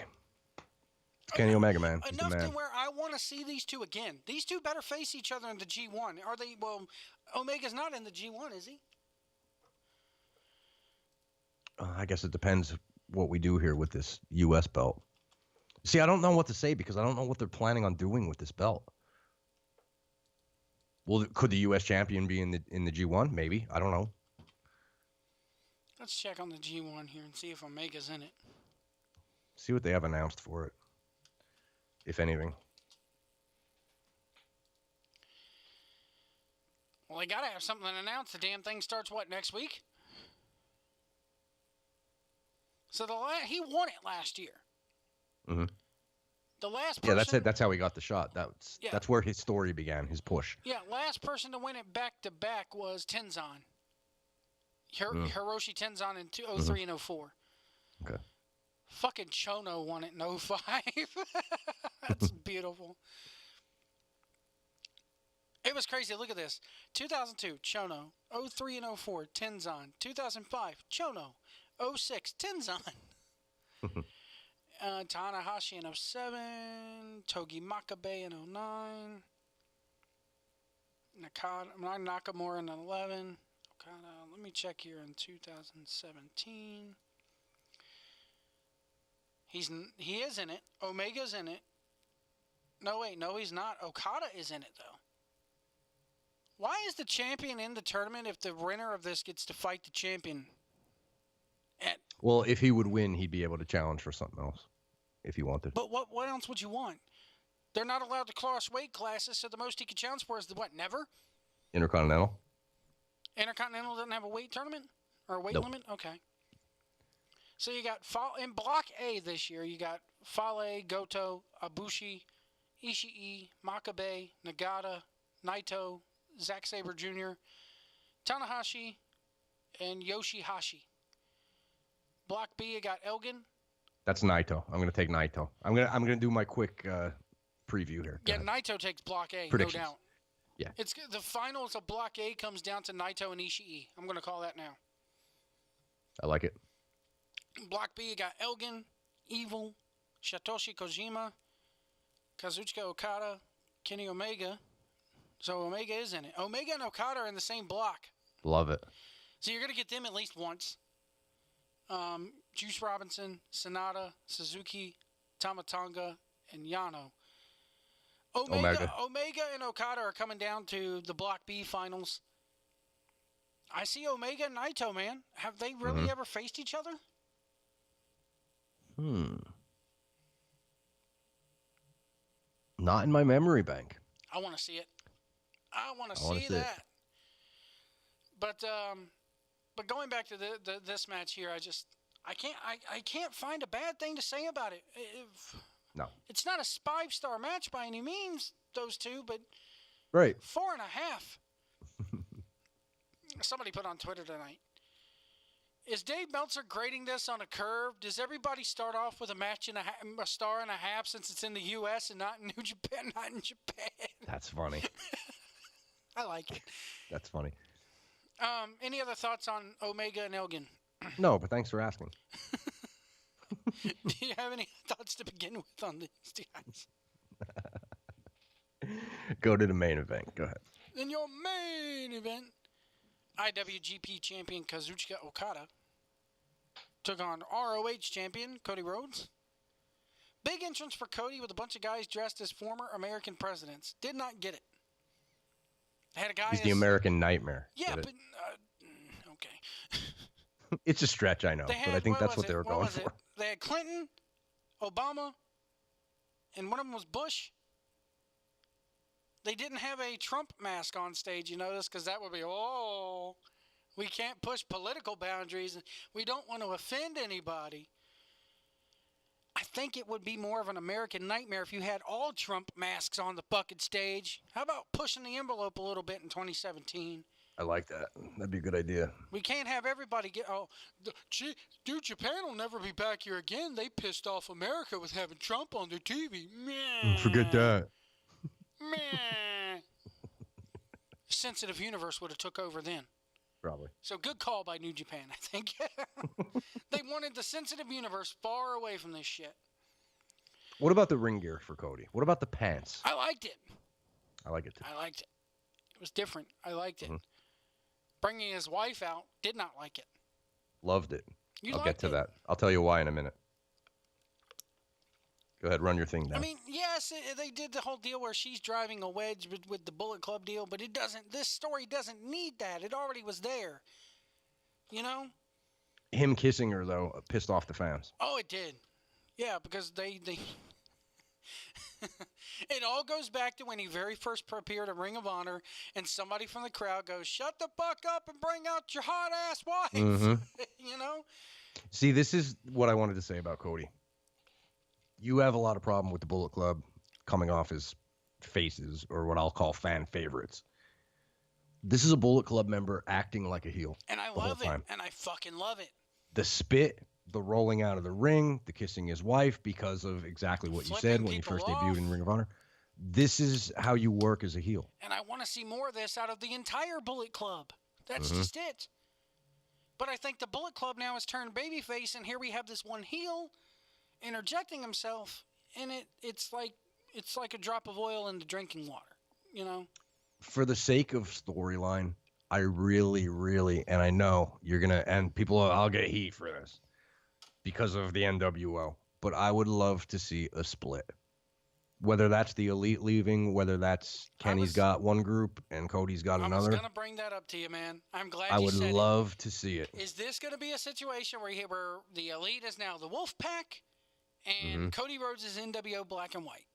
S2: Kenny Omega, man. He's
S1: Enough
S2: the man.
S1: to where I want to see these two again. These two better face each other in the G1. Are they? Well, Omega's not in the G1, is he?
S2: I guess it depends what we do here with this U.S. belt. See, I don't know what to say because I don't know what they're planning on doing with this belt. Well, could the U.S. champion be in the G1? Maybe. I don't know.
S1: Let's check on the G1 here and see if Omega's in it.
S2: See what they have announced for it, if anything.
S1: Well, they got to have something announced. The damn thing starts, next week? So he won it last year.
S2: Mm-hmm.
S1: The last person...
S2: Yeah, that's it. That's how he got the shot. That's where his story began, his push.
S1: Yeah, last person to win it back-to-back was Tenzan. Hiroshi Tenzan in 03 and 04.
S2: Okay.
S1: Fucking Chono won it in 05. That's beautiful. It was crazy. Look at this. 2002, Chono. 03 and 04, Tenzan. 2005, Chono. 06, Tenzan. Tanahashi in 07. Togi Makabe in 09. Nakamura in 11. Let me check here in 2017. He is in it. Omega's in it. No, wait, no, he's not. Okada is in it, though. Why is the champion in the tournament if the winner of this gets to fight the champion?
S2: Well, if he would win, he'd be able to challenge for something else if he wanted.
S1: But what else would you want? They're not allowed to cross weight classes, so the most he could challenge for is never?
S2: Intercontinental.
S1: Intercontinental doesn't have a weight tournament? Or a weight
S2: Nope.
S1: limit? Okay. So you got, in Block A this year, you got Fale, Goto, Ibushi, Ishii, Makabe, Nagata, Naito, Zack Sabre Jr., Tanahashi, and Yoshihashi. Block B, you got Elgin.
S2: That's Naito. I'm going to take Naito. I'm going to do my quick preview here.
S1: Yeah, Naito takes Block A, no doubt.
S2: Yeah.
S1: It's the finals of Block A comes down to Naito and Ishii. I'm going to call that now.
S2: I like it.
S1: Block B, you got Elgin, Evil, Satoshi Kojima, Kazuchika Okada, Kenny Omega. So Omega is in it. Omega and Okada are in the same block.
S2: Love it.
S1: So you're going to get them at least once. Juice Robinson, Sonata, Suzuki, Tamatonga, and Yano. Omega and Okada are coming down to the Block B finals. I see Omega and Naito, man. Have they really ever faced each other?
S2: Not in my memory bank.
S1: I want to see it. I want to see that. But going back to this match here, I can't find a bad thing to say about it.
S2: No.
S1: It's not a 5-star match by any means, those two, but
S2: right.
S1: 4.5. Somebody put on Twitter tonight. Is Dave Meltzer grading this on a curve? Does everybody start off with a star and a half since it's in the U.S. and not in New Japan, not in Japan?
S2: That's funny.
S1: I like it.
S2: That's funny.
S1: Any other thoughts on Omega and Elgin?
S2: No, but thanks for asking.
S1: Do you have any thoughts to begin with on these guys?
S2: Go to the main event. Go ahead.
S1: In your main event, IWGP champion Kazuchika Okada took on ROH champion Cody Rhodes. Big entrance for Cody with a bunch of guys dressed as former American presidents. Did not get it. They had a guy
S2: He's the American Nightmare.
S1: Yeah, but okay.
S2: It's a stretch, I know, but I think that's what they were going for.
S1: They had Clinton, Obama, and one of them was Bush. They didn't have a Trump mask on stage, you notice, because that would be, we can't push political boundaries. We don't want to offend anybody. I think it would be more of an American nightmare if you had all Trump masks on the fucking stage. How about pushing the envelope a little bit in 2017?
S2: I like that. That'd be a good idea.
S1: We can't have everybody get, dude, Japan will never be back here again. They pissed off America with having Trump on their TV. Meh.
S2: Forget that.
S1: Meh. Sensitive Universe would have took over then.
S2: Probably.
S1: So good call by New Japan, I think. They wanted the Sensitive Universe far away from this shit.
S2: What about the ring gear for Cody? What about the pants?
S1: I liked it.
S2: I like it too.
S1: I liked it. It was different. I liked it.
S2: Mm-hmm.
S1: Bringing his wife out, did not like it.
S2: Loved it.
S1: I'll
S2: get to that. I'll tell you why in a minute. Go ahead, run your thing down.
S1: I mean, yes, they did the whole deal where she's driving a wedge with the Bullet Club deal, but it doesn't. This story doesn't need that. It already was there. You know?
S2: Him kissing her, though, pissed off the fans.
S1: Oh, it did. Yeah, because they it all goes back to when he very first appeared at Ring of Honor, and somebody from the crowd goes, "Shut the fuck up and bring out your hot ass wife."
S2: Mm-hmm.
S1: You know.
S2: See, this is what I wanted to say about Cody. You have a lot of problem with the Bullet Club coming off as faces, or what I'll call fan favorites. This is a Bullet Club member acting like a heel.
S1: And I love it. And I fucking love it.
S2: The spit, the rolling out of the ring, the kissing his wife because of exactly what you said when you first debuted in Ring of Honor. This is how you work as a heel.
S1: And I want to see more of this out of the entire Bullet Club. That's just it. But I think the Bullet Club now has turned babyface, and here we have this one heel interjecting himself, and it's like a drop of oil in the drinking water, you know?
S2: For the sake of storyline, I really, really, and I know you're going to, and people, I'll get heat for this because of the NWO, but I would love to see a split. Whether that's the Elite leaving, whether that's Kenny's got one group and Cody's got another. I was
S1: going to bring that up to you, man. I'm glad
S2: I
S1: you
S2: would
S1: said
S2: love to see it.
S1: Is this going to be a situation where the Elite is now the Wolf Pack and Cody Rhodes is NWO Black and White?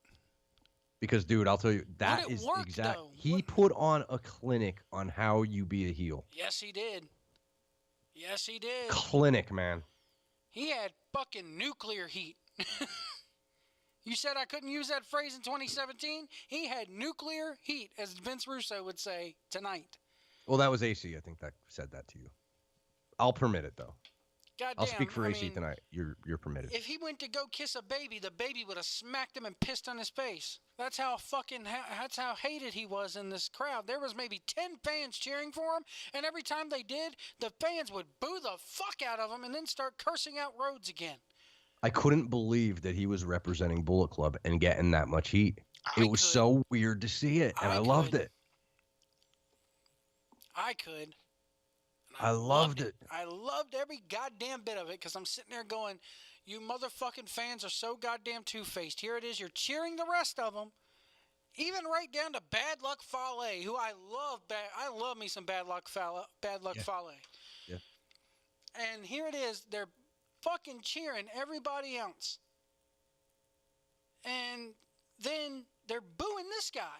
S2: Because, dude, I'll tell you, that is exact. He put on a clinic on how you be a heel.
S1: Yes, he did. Yes, he did.
S2: Clinic, man.
S1: He had fucking nuclear heat. You said I couldn't use that phrase in 2017? He had nuclear heat, as Vince Russo would say tonight.
S2: Well, that was AC, I think, that said that to you. I'll permit it, though.
S1: Goddamn,
S2: I'll speak for AC tonight. You're permitted.
S1: If he went to go kiss a baby, the baby would have smacked him and pissed on his face. That's how hated he was in this crowd. There was maybe 10 fans cheering for him, and every time they did, the fans would boo the fuck out of him and then start cursing out Rhodes again.
S2: I couldn't believe that he was representing Bullet Club and getting that much heat. It was so weird to see it, and I loved it.
S1: I could.
S2: I loved it.
S1: I loved every goddamn bit of it because I'm sitting there going, you motherfucking fans are so goddamn two-faced. Here it is. You're cheering the rest of them. Even right down to Bad Luck Fale, who I love. I love me some Bad Luck Fale.
S2: Yeah.
S1: And here it is. They're fucking cheering everybody else. And then they're booing this guy.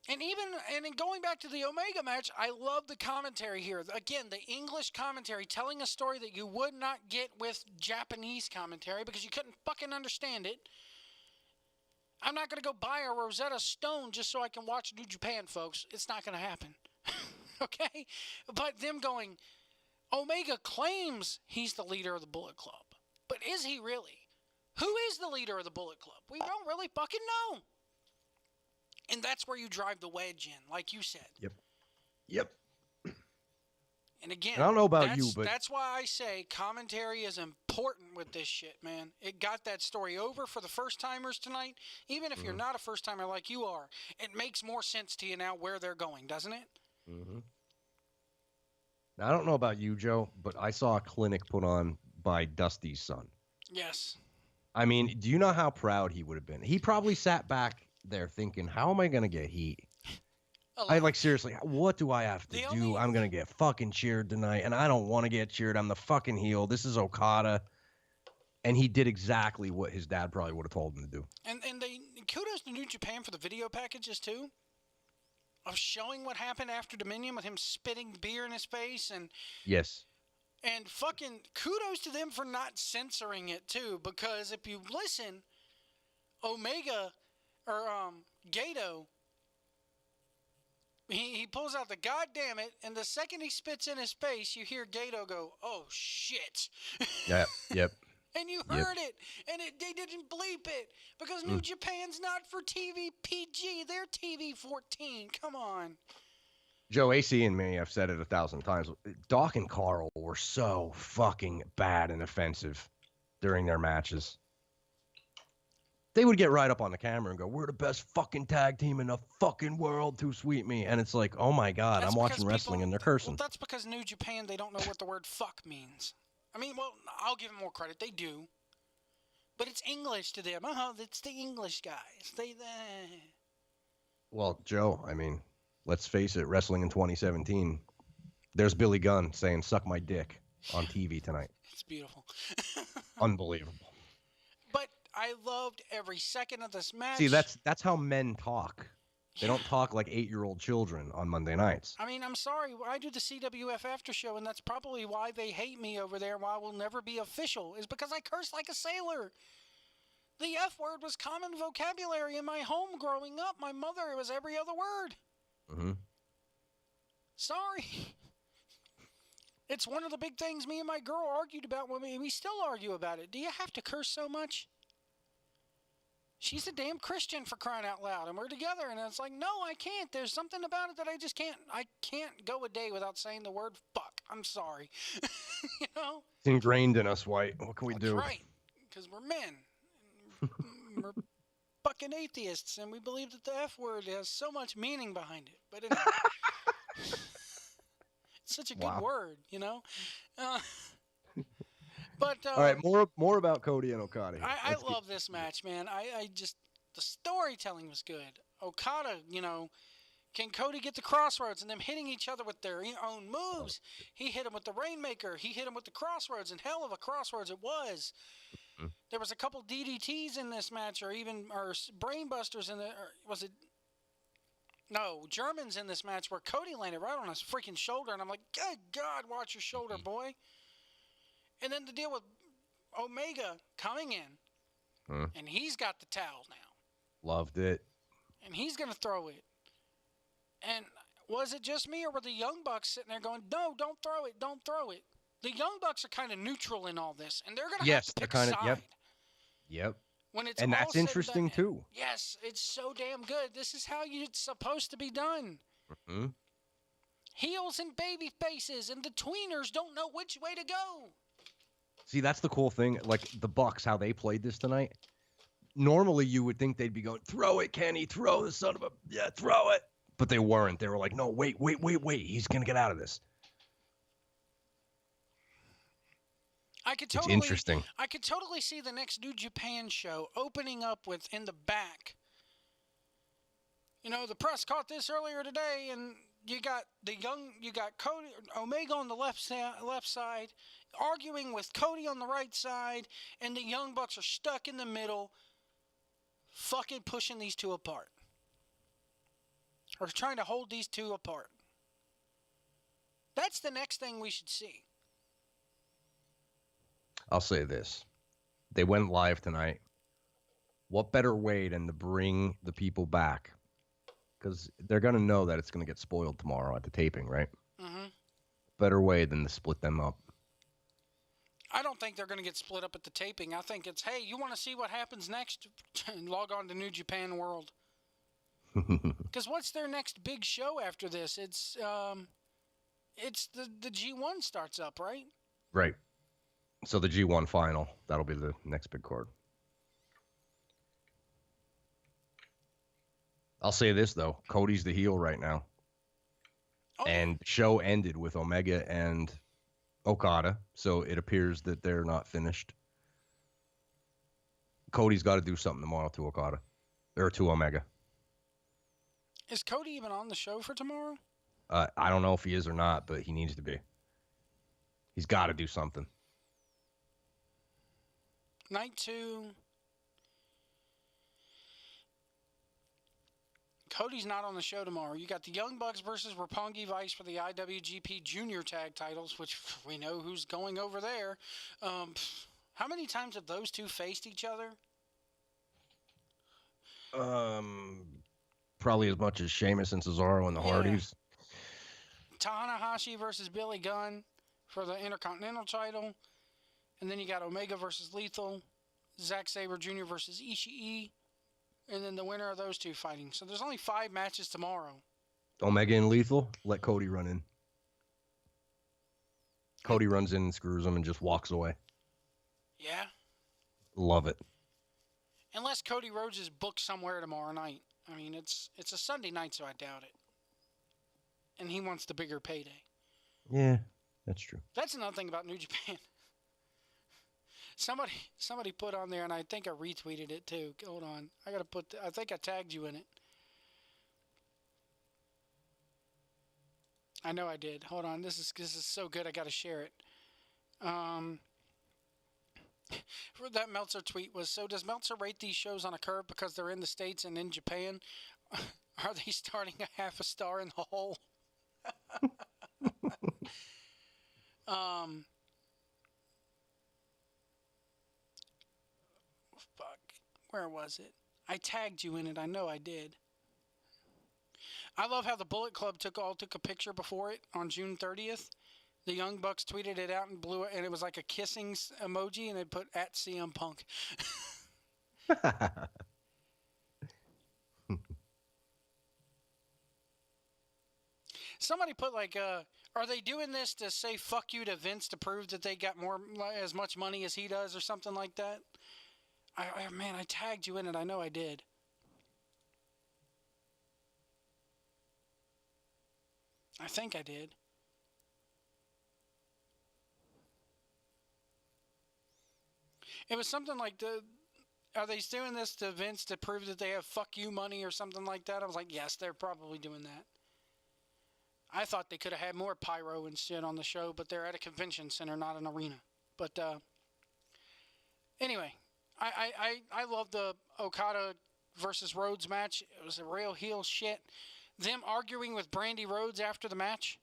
S1: And in going back to the Omega match, I love the commentary here. Again, the English commentary telling a story that you would not get with Japanese commentary because you couldn't fucking understand it. I'm not going to go buy a Rosetta Stone just so I can watch New Japan, folks. It's not going to happen. Okay? But them going, Omega claims he's the leader of the Bullet Club. But is he really? Who is the leader of the Bullet Club? We don't really fucking know. And that's where you drive the wedge in, like you said.
S2: Yep.
S1: And again,
S2: And I don't know about you, but
S1: that's why I say commentary is important with this shit, man. It got that story over for the first timers tonight. Even if you're not a first timer like you are, it makes more sense to you now where they're going, doesn't it?
S2: Mm-hmm. Now, I don't know about you, Joe, but I saw a clinic put on by Dusty's son.
S1: Yes.
S2: I mean, do you know how proud he would have been? He probably sat back there thinking, how am I going to get heat? Seriously, what do I have to do? I'm going to get fucking cheered tonight, and I don't want to get cheered. I'm the fucking heel. This is Okada. And he did exactly what his dad probably would have told him to do.
S1: And kudos to New Japan for the video packages, too, of showing what happened after Dominion with him spitting beer in his face. And
S2: yes.
S1: And fucking kudos to them for not censoring it, too, because if you listen, Omega, or Gato, he pulls out the goddamn it, and the second he spits in his face, you hear Gato go, "Oh, shit."
S2: Yep.
S1: And you heard it, and they didn't bleep it, because New Japan's not for TV PG, they're TV 14, come on.
S2: Joe, AC and me, I've said it 1,000 times, Doc and Carl were so fucking bad and offensive during their matches. They would get right up on the camera and go, "We're the best fucking tag team in the fucking world, too sweet me." And it's like, oh my God, I'm watching wrestling and they're cursing.
S1: Well, that's because New Japan, they don't know what the word fuck means. I mean, well, I'll give them more credit. They do. But it's English to them. It's the English guys.
S2: Well, Joe, I mean, let's face it, wrestling in 2017, there's Billy Gunn saying, "Suck my dick" on TV tonight.
S1: It's beautiful.
S2: Unbelievable.
S1: But I loved every second of this match.
S2: See, that's how men talk. They don't talk like 8-year-old children on Monday nights.
S1: I mean, I'm sorry. I do the CWF after show, and that's probably why they hate me over there, why I will never be official, is because I curse like a sailor. The F word was common vocabulary in my home growing up. My mother, it was every other word.
S2: Mm-hmm.
S1: Sorry. It's one of the big things me and my girl argued about when we still argue about it. Do you have to curse so much? She's a damn Christian, for crying out loud, and we're together, and it's like, no, I can't. There's something about it that I just can't. I can't go a day without saying the word fuck. I'm sorry. You know?
S2: It's ingrained in us, White. What can we do?
S1: That's right, because we're men. We're fucking atheists, and we believe that the F word has so much meaning behind it. But anyway, it's such a good word, you know? But
S2: all right, more about Cody and Okada.
S1: I love this match, man. I just, the storytelling was good. Okada, you know, can Cody get the crossroads and them hitting each other with their own moves? He hit him with the Rainmaker. He hit him with the crossroads, and hell of a crossroads it was. Mm-hmm. There was a couple DDTs in this match, or brainbusters in the, or was it? No, Germans in this match where Cody landed right on his freaking shoulder, and I'm like, good God, watch your shoulder, boy. And then the deal with Omega coming in, and he's got the towel now.
S2: Loved it.
S1: And he's going to throw it. And was it just me, or were the Young Bucks sitting there going, no, don't throw it, don't throw it? The Young Bucks are kind of neutral in all this, and they're going to have to pick a side.
S2: Yep.
S1: When it's
S2: and that's interesting, too.
S1: Yes, it's so damn good. This is how it's supposed to be done.
S2: Mm-hmm.
S1: Heels and baby faces, and the tweeners don't know which way to go.
S2: See, that's the cool thing. Like the Bucks, how they played this tonight. Normally, you would think they'd be going, "Throw it, Kenny! Throw the son of a throw it!" But they weren't. They were like, "No, wait! He's gonna get out of this." It's interesting.
S1: I could totally see the next New Japan show opening up with, in the back, you know, the press caught this earlier today, and you got Cody, Omega on the left side, arguing with Cody on the right side, and the Young Bucks are stuck in the middle, fucking pushing these two apart. Or trying to hold these two apart. That's the next thing we should see.
S2: I'll say this. They went live tonight. What better way than to bring the people back? Because they're going to know that it's going to get spoiled tomorrow at the taping, right? Mm-hmm. Better way than to split them up.
S1: I don't think they're going to get split up at the taping. I think it's, hey, you want to see what happens next? Log on to New Japan World. Because what's their next big show after this? It's It's the G1 starts up, right?
S2: Right. So the G1 final, that'll be the next big card. I'll say this, though. Cody's the heel right now.
S1: Oh,
S2: and show ended with Omega and Okada, so it appears that they're not finished. Cody's got to do something tomorrow to Okada, or to Omega.
S1: is Cody even on the show for tomorrow?
S2: I don't know if he is or not, but he needs to be. He's got to do something.
S1: Night 2. Cody's not on the show tomorrow. You got the Young Bucks versus Roppongi Vice for the IWGP Junior Tag titles, which we know who's going over there. How many times have those two faced each other?
S2: Probably as much as Sheamus and Cesaro and the Hardys.
S1: Tanahashi versus Billy Gunn for the Intercontinental title. And then you got Omega versus Lethal. Zack Sabre Jr. versus Ishii. And then the winner of those two fighting. So there's only 5 matches tomorrow.
S2: Omega and Lethal, let Cody run in. Cody runs in and screws him and just walks away.
S1: Yeah?
S2: Love it.
S1: Unless Cody Rhodes is booked somewhere tomorrow night. I mean, it's a Sunday night, so I doubt it. And he wants the bigger payday.
S2: Yeah, that's true.
S1: That's another thing about New Japan. Somebody put on there, and I think I retweeted it too. Hold on, I think I tagged you in it. I know I did. Hold on, this is so good. I got to share it. That Meltzer tweet was, so does Meltzer rate these shows on a curve because they're in the States and in Japan? Are they starting a half a star in the hole? Fuck. Where was it? I tagged you in it. I know I did. I love how the Bullet Club took a picture before it on June 30th. The Young Bucks tweeted it out and blew it, and it was like a kissing emoji, and they put at CM Punk. Somebody put like, are they doing this to say fuck you to Vince to prove that they got as much money as he does or something like that? Man, I tagged you in it. I know I did. I think I did. It was something like are they doing this to Vince to prove that they have fuck you money or something like that? I was like, yes, they're probably doing that. I thought they could have had more pyro and shit on the show, but they're at a convention center, not an arena. But anyway, I love the Okada versus Rhodes match. It was a real heel shit. Them arguing with Brandy Rhodes after the match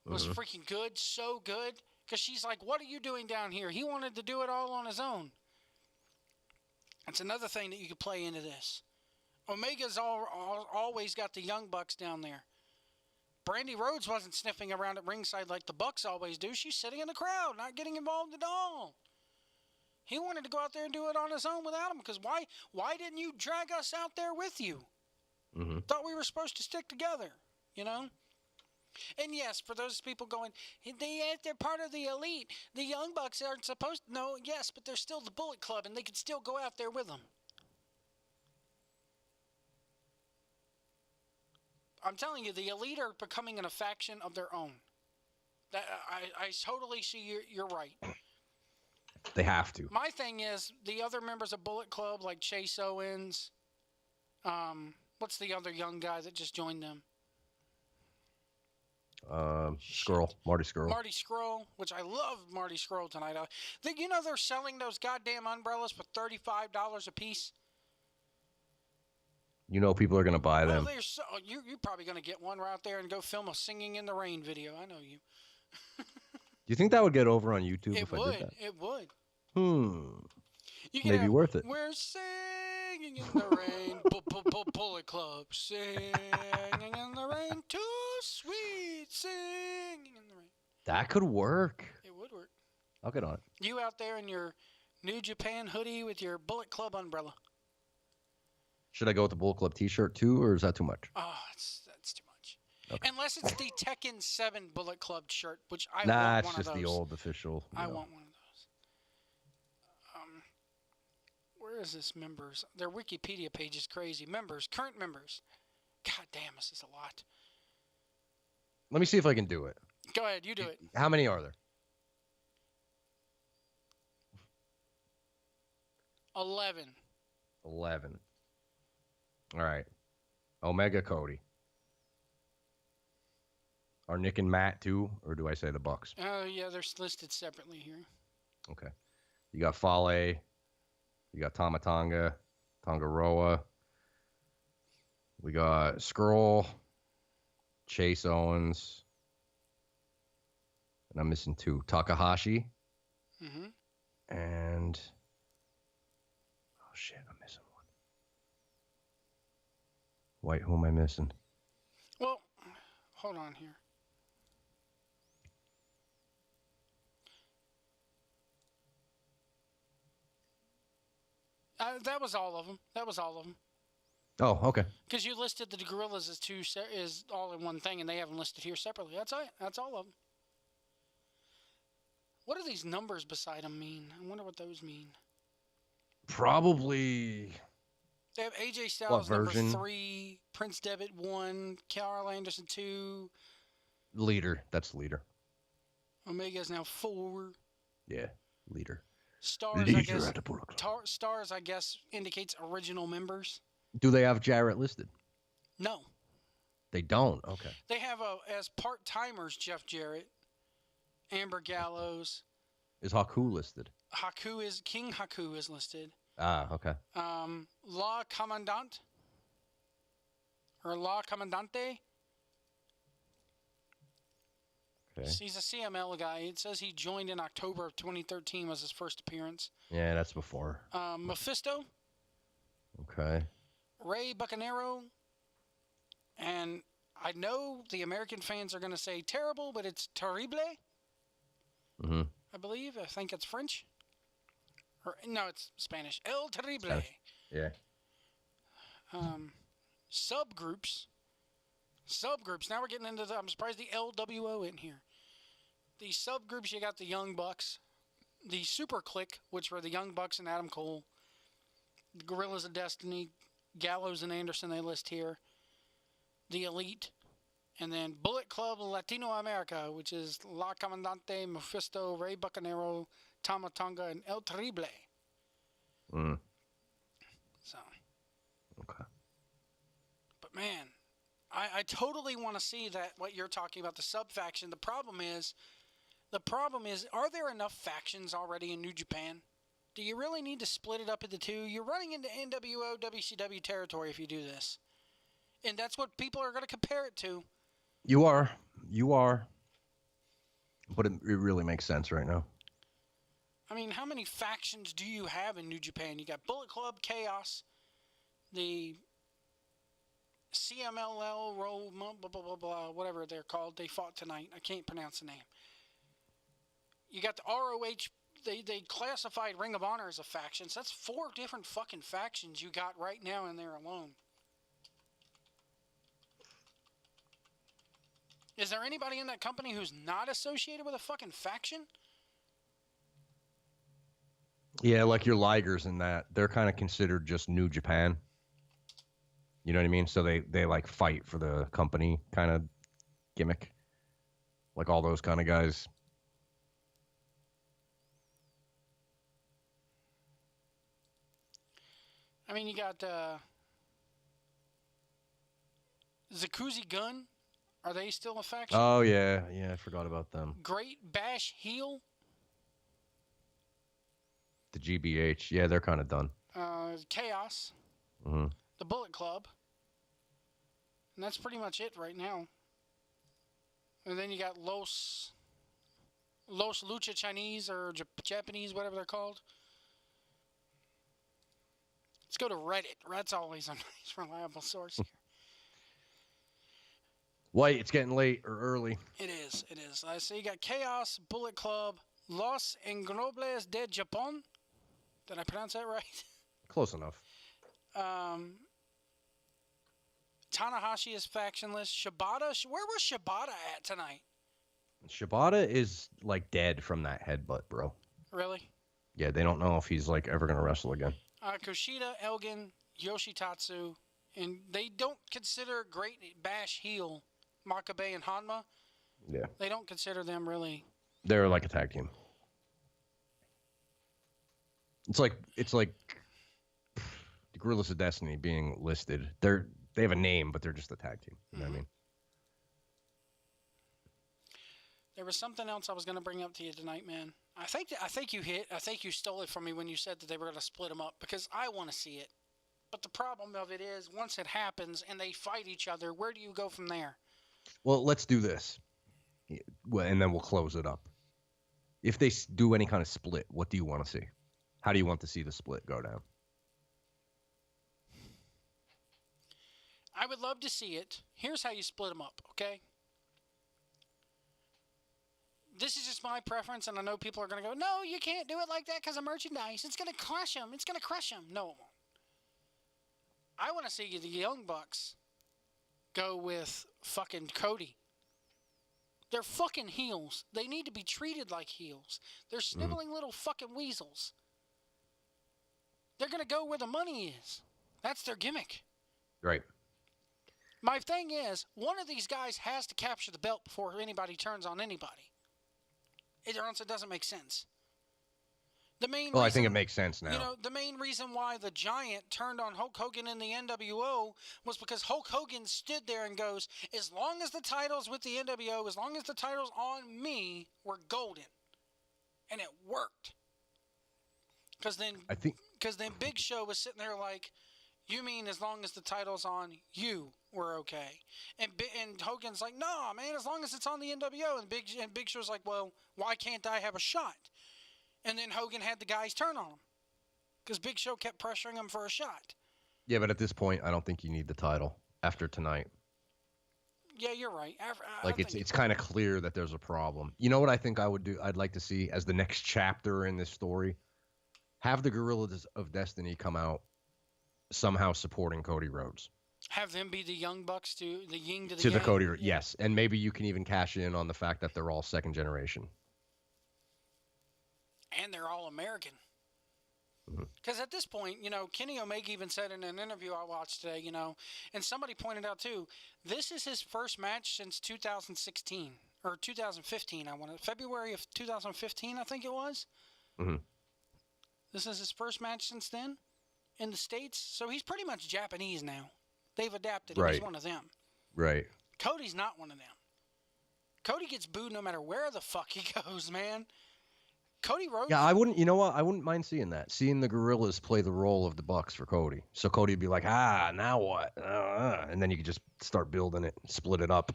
S1: was freaking good, so good. Because she's like, what are you doing down here? He wanted to do it all on his own. That's another thing that you could play into this. Omega's always got the Young Bucks down there. Brandy Rhodes wasn't sniffing around at ringside like the Bucks always do. She's sitting in the crowd, not getting involved at all. He wanted to go out there and do it on his own without him. Because why didn't you drag us out there with you? Thought we were supposed to stick together, you know? And yes, for those people going, they're part of the elite. The Young Bucks aren't supposed to. No, yes, but they're still the Bullet Club, and they could still go out there with them. I'm telling you, the elite are becoming a faction of their own. I totally see you're right.
S2: They have to.
S1: My thing is, the other members of Bullet Club, like Chase Owens, what's the other young guy that just joined them?
S2: Skrull, Marty Skrull.
S1: Marty Skrull, which I love Marty Skrull tonight. They're selling those goddamn umbrellas for $35 a piece.
S2: You know people are going to buy them.
S1: You're probably going to get one right out there and go film a Singing in the Rain video. I know you.
S2: Do you think that would get over on YouTube if I did that?
S1: It would.
S2: Maybe worth it.
S1: We're singing in the rain. Bullet Club. Singing in the rain. Too sweet. Singing in the rain.
S2: That could work.
S1: It would work.
S2: I'll get on it.
S1: You out there in your New Japan hoodie with your Bullet Club umbrella.
S2: Should I go with the Bullet Club t-shirt too, or is that too much?
S1: Oh, that's too much.
S2: Okay.
S1: Unless it's the Tekken 7 Bullet Club shirt, which I
S2: Nah,
S1: want
S2: it's
S1: one
S2: just
S1: of those.
S2: the old official.
S1: I want one of those. Where is this members? Their Wikipedia page is crazy. Members, current members. God damn, this is a lot.
S2: Let me see if I can do it.
S1: Go ahead, you do it.
S2: How many are there?
S1: 11.
S2: 11. All right. Omega Cody. Are Nick and Matt too, or do I say the Bucks?
S1: Oh, yeah, they're listed separately here.
S2: Okay. You got Fale. You got Tamatanga. Tongaroa. We got Skrull. Chase Owens. And I'm missing 2. Takahashi.
S1: Mm-hmm.
S2: And... oh, shit, I'm missing one. Wait, who am I missing?
S1: Well, hold on here. That was all of them.
S2: Oh, okay.
S1: Because you listed the Gorillas as is all in one thing, and they haven't listed here separately. That's it. That's all of them. What do these numbers beside them mean? I wonder what those mean.
S2: Probably...
S1: they have AJ Styles number
S2: version?
S1: 3, Prince Devitt 1, Carl Anderson 2.
S2: Leader. That's leader.
S1: Omega's now 4.
S2: Yeah, leader.
S1: Stars,
S2: Leader
S1: I guess.
S2: at the Bullet Club.
S1: Stars, I guess, indicates original members.
S2: Do they have Jarrett listed?
S1: No.
S2: They don't. Okay.
S1: They have as part-timers Jeff Jarrett, Amber Gallows.
S2: Is Haku listed?
S1: King Haku is listed.
S2: Ah, okay.
S1: La Commandant or La Commandante.
S2: Okay.
S1: He's a CML guy. It says he joined in October of 2013 was his first appearance.
S2: Yeah, that's before.
S1: Mephisto.
S2: Okay.
S1: Ray Bucanero. And I know the American fans are going to say terrible, but it's terrible.
S2: Mm-hmm.
S1: I believe. I think it's French. Or no, it's Spanish. El Terrible.
S2: Spanish. Yeah.
S1: Subgroups. Now we're getting into the... I'm surprised the LWO in here. The subgroups, you got the Young Bucks. The Super Clique, which were the Young Bucks and Adam Cole. The Gorillas of Destiny. Gallows and Anderson, they list here. The Elite. And then Bullet Club Latino America, which is La Comandante, Mephisto, Ray Bucanero, Tamatanga, and El Terrible. So.
S2: Okay.
S1: But man, I totally want to see that, what you're talking about, the sub-faction. The problem is, are there enough factions already in New Japan? Do you really need to split it up into 2? You're running into NWO, WCW territory if you do this. And that's what people are going to compare it to.
S2: You are. But it really makes sense right now.
S1: I mean, how many factions do you have in New Japan? You got Bullet Club, Chaos, the CMLL, blah, blah, blah, blah, whatever they're called. They fought tonight. I can't pronounce the name. You got the ROH. They classified Ring of Honor as a faction. So that's 4 different fucking factions you got right now in there alone. Is there anybody in that company who's not associated with a fucking faction?
S2: Yeah, like your Ligers and that. They're kind of considered just New Japan. You know what I mean? So they like fight for the company kind of gimmick. Like all those kind of guys.
S1: I mean, you got Zakuzi Gun. Are they still a faction?
S2: Oh, yeah. Yeah, I forgot about them.
S1: Great Bash Heel.
S2: The GBH. Yeah, they're kind of done.
S1: Chaos.
S2: Mm-hmm.
S1: The Bullet Club. And that's pretty much it right now. And then you got Los Lucha Chinese or Japanese, whatever they're called. Let's go to Reddit. That's always a nice, reliable source here.
S2: White, it's getting late or early.
S1: It is. So you got Chaos, Bullet Club, Los Ingobernables de Japón. Did I pronounce that right?
S2: Close enough.
S1: Tanahashi is factionless. Shibata, where was Shibata at tonight?
S2: Shibata is like dead from that headbutt, bro.
S1: Really?
S2: Yeah, they don't know if he's like ever gonna wrestle again.
S1: Kushida, Elgin, Yoshitatsu, and they don't consider Great Bash heel Makabe and Hanma.
S2: Yeah.
S1: They don't consider them really.
S2: They're like a tag team. It's like the Guerrillas of Destiny being listed. They have a name, but they're just a tag team. You know what I mean?
S1: There was something else I was going to bring up to you tonight, man. I think you stole it from me when you said that they were going to split them up because I want to see it. But the problem of it is, once it happens and they fight each other, where do you go from there?
S2: Well, let's do this, and then we'll close it up. If they do any kind of split, what do you want to see? How do you want to see the split go down?
S1: I would love to see it. Here's how you split them up, okay? This is just my preference, and I know people are going to go, no, you can't do it like that because of merchandise. It's going to crush them. It's going to crush them. No, it won't. I want to see the Young Bucks go with fucking Cody. They're fucking heels. They need to be treated like heels. They're sniveling little fucking weasels. They're going to go where the money is. That's their gimmick.
S2: Right.
S1: My thing is, one of these guys has to capture the belt before anybody turns on anybody. Or else it doesn't make sense.
S2: I think it makes sense now.
S1: You know, the main reason why the Giant turned on Hulk Hogan in the NWO was because Hulk Hogan stood there and goes, as long as the title's with the NWO, as long as the title's on me, we're golden. And it worked. Because then Big Show was sitting there like, you mean as long as the title's on you, we're okay. And Hogan's like, no, man, as long as it's on the NWO. And Big Show's like, well, why can't I have a shot? And then Hogan had the guys turn on him because Big Show kept pressuring him for a shot.
S2: Yeah, but at this point, I don't think you need the title after tonight.
S1: Yeah, you're right.
S2: It's kind of clear that there's a problem. You know what I think I would do? I'd like to see as the next chapter in this story, have the Guerrillas of Destiny come out somehow supporting Cody Rhodes.
S1: Have them be the Young Bucks to the Ying to the
S2: To
S1: Yang.
S2: the Cody, yes. And maybe you can even cash in on the fact that they're all second generation.
S1: And they're all American. Because at this point, you know, Kenny Omega even said in an interview I watched today, you know, and somebody pointed out too, this is his first match since 2016 or 2015. February of 2015, I think it was.
S2: Mm-hmm.
S1: This is his first match since then in the States. So he's pretty much Japanese now. They've adapted him.
S2: Right.
S1: He's one of them.
S2: Right.
S1: Cody's not one of them. Cody gets booed no matter where the fuck he goes, man. Cody Rhodes.
S2: Yeah, I wouldn't. You know what? I wouldn't mind seeing that. Seeing the Guerrillas play the role of the Bucks for Cody. So Cody would be like, now what? And then you could just start building it, split it up.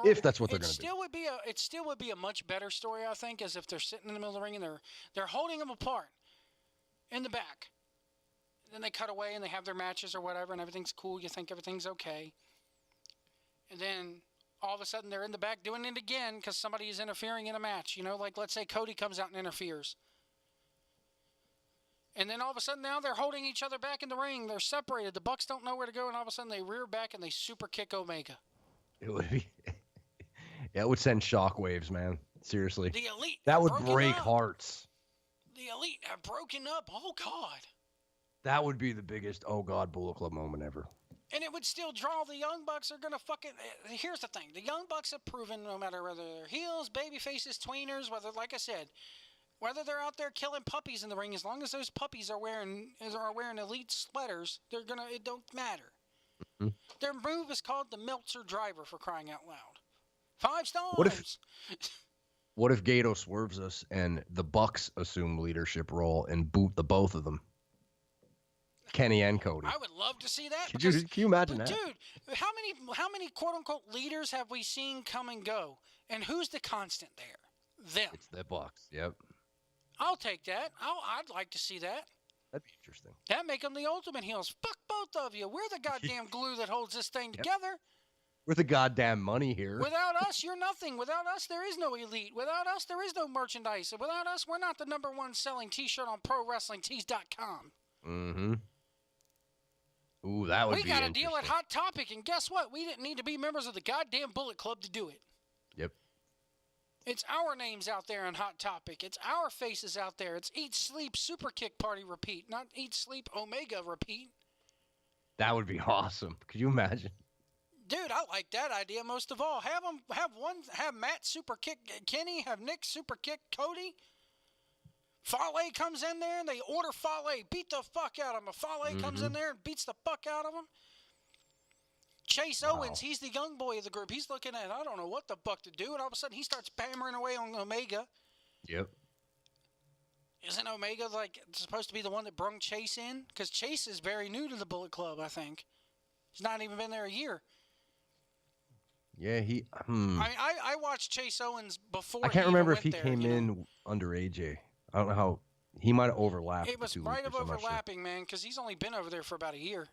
S2: If that's what they're going to do.
S1: It still would be a much better story, I think, as if they're sitting in the middle of the ring and they're holding them apart in the back. Then they cut away and they have their matches or whatever, and everything's cool. You think everything's okay. And then all of a sudden they're in the back doing it again because somebody is interfering in a match. You know, like let's say Cody comes out and interferes. And then all of a sudden now they're holding each other back in the ring. They're separated. The Bucks don't know where to go, and all of a sudden they rear back and they super kick Omega.
S2: It would be. Yeah, it would send shockwaves, man. Seriously.
S1: The Elite.
S2: That would break hearts.
S1: The Elite have broken up. Oh, God.
S2: That would be the biggest, oh, God, Bullet Club moment ever.
S1: And it would still draw. The Young Bucks are going to fucking... Here's the thing. The Young Bucks have proven no matter whether they're heels, baby faces, tweeners, whether, like I said, whether they're out there killing puppies in the ring, as long as those puppies are wearing Elite sweaters, it don't matter. Mm-hmm. Their move is called the Meltzer Driver, for crying out loud. 5 stars.
S2: What if Gato swerves us and the Bucks assume leadership role and boot the both of them? Kenny and Cody.
S1: I would love to see that.
S2: Can you imagine that?
S1: Dude, how many quote unquote leaders have we seen come and go? And who's the constant there? Them.
S2: It's the Bucks. Yep.
S1: I'll take that. I'd like to see that.
S2: That'd be interesting.
S1: That make them the ultimate heels. Fuck both of you. We're the goddamn glue that holds this thing together.
S2: We're the goddamn money here.
S1: Without us, you're nothing. Without us, there is no Elite. Without us, there is no merchandise. Without us, we're not the #1 selling T-shirt on ProWrestlingTees.com.
S2: Mm-hmm. Ooh, that would
S1: We
S2: be
S1: got a
S2: interesting.
S1: deal at Hot Topic, and guess what? We didn't need to be members of the goddamn Bullet Club to do it.
S2: Yep.
S1: It's our names out there on Hot Topic. It's our faces out there. It's Eat Sleep Super Kick Party Repeat, not Eat Sleep Omega Repeat.
S2: That would be awesome. Could you imagine?
S1: Dude, I like that idea most of all. Have Matt Super Kick Kenny, have Nick Super Kick Cody. Fale comes in there and they order Fale, beat the fuck out of him. Fale comes in there and beats the fuck out of him. Chase Owens, he's the young boy of the group. He's looking at, I don't know what the fuck to do, and all of a sudden he starts hammering away on Omega.
S2: Yep.
S1: Isn't Omega supposed to be the one that brung Chase in? Because Chase is very new to the Bullet Club, I think. He's not even been there a year.
S2: Yeah,
S1: I watched Chase Owens before.
S2: I can't remember if he
S1: there,
S2: came in under AJ. I don't know how he might have overlapped.
S1: It was right of overlapping, man, because he's only been over there for about a year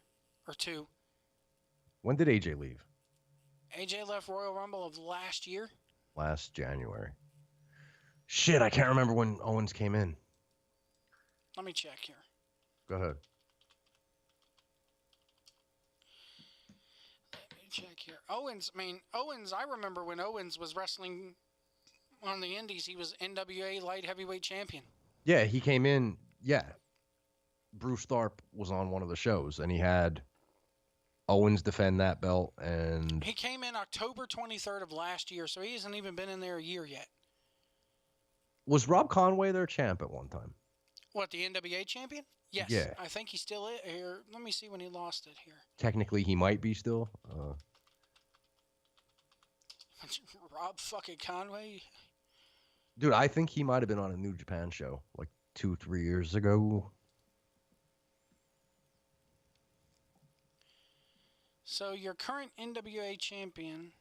S1: or two.
S2: When did AJ leave?
S1: AJ left Royal Rumble of last year.
S2: Last January. Shit, I can't remember when Owens came in.
S1: Let me check here.
S2: Go ahead.
S1: Let me check here. Owens, I remember when Owens was wrestling on the Indies, he was NWA Light Heavyweight Champion.
S2: Yeah, he came in, Bruce Tharp was on one of the shows, and he had Owens defend that belt, and
S1: he came in October 23rd of last year, so he hasn't even been in there a year yet.
S2: Was Rob Conway their champ at one time?
S1: What, the NWA champion? Yes.
S2: Yeah.
S1: I think he still is here. Let me see when he lost it here.
S2: Technically, he might be still.
S1: Rob fucking Conway?
S2: Dude, I think he might have been on a New Japan show like 2-3 years ago.
S1: So your current NWA champion,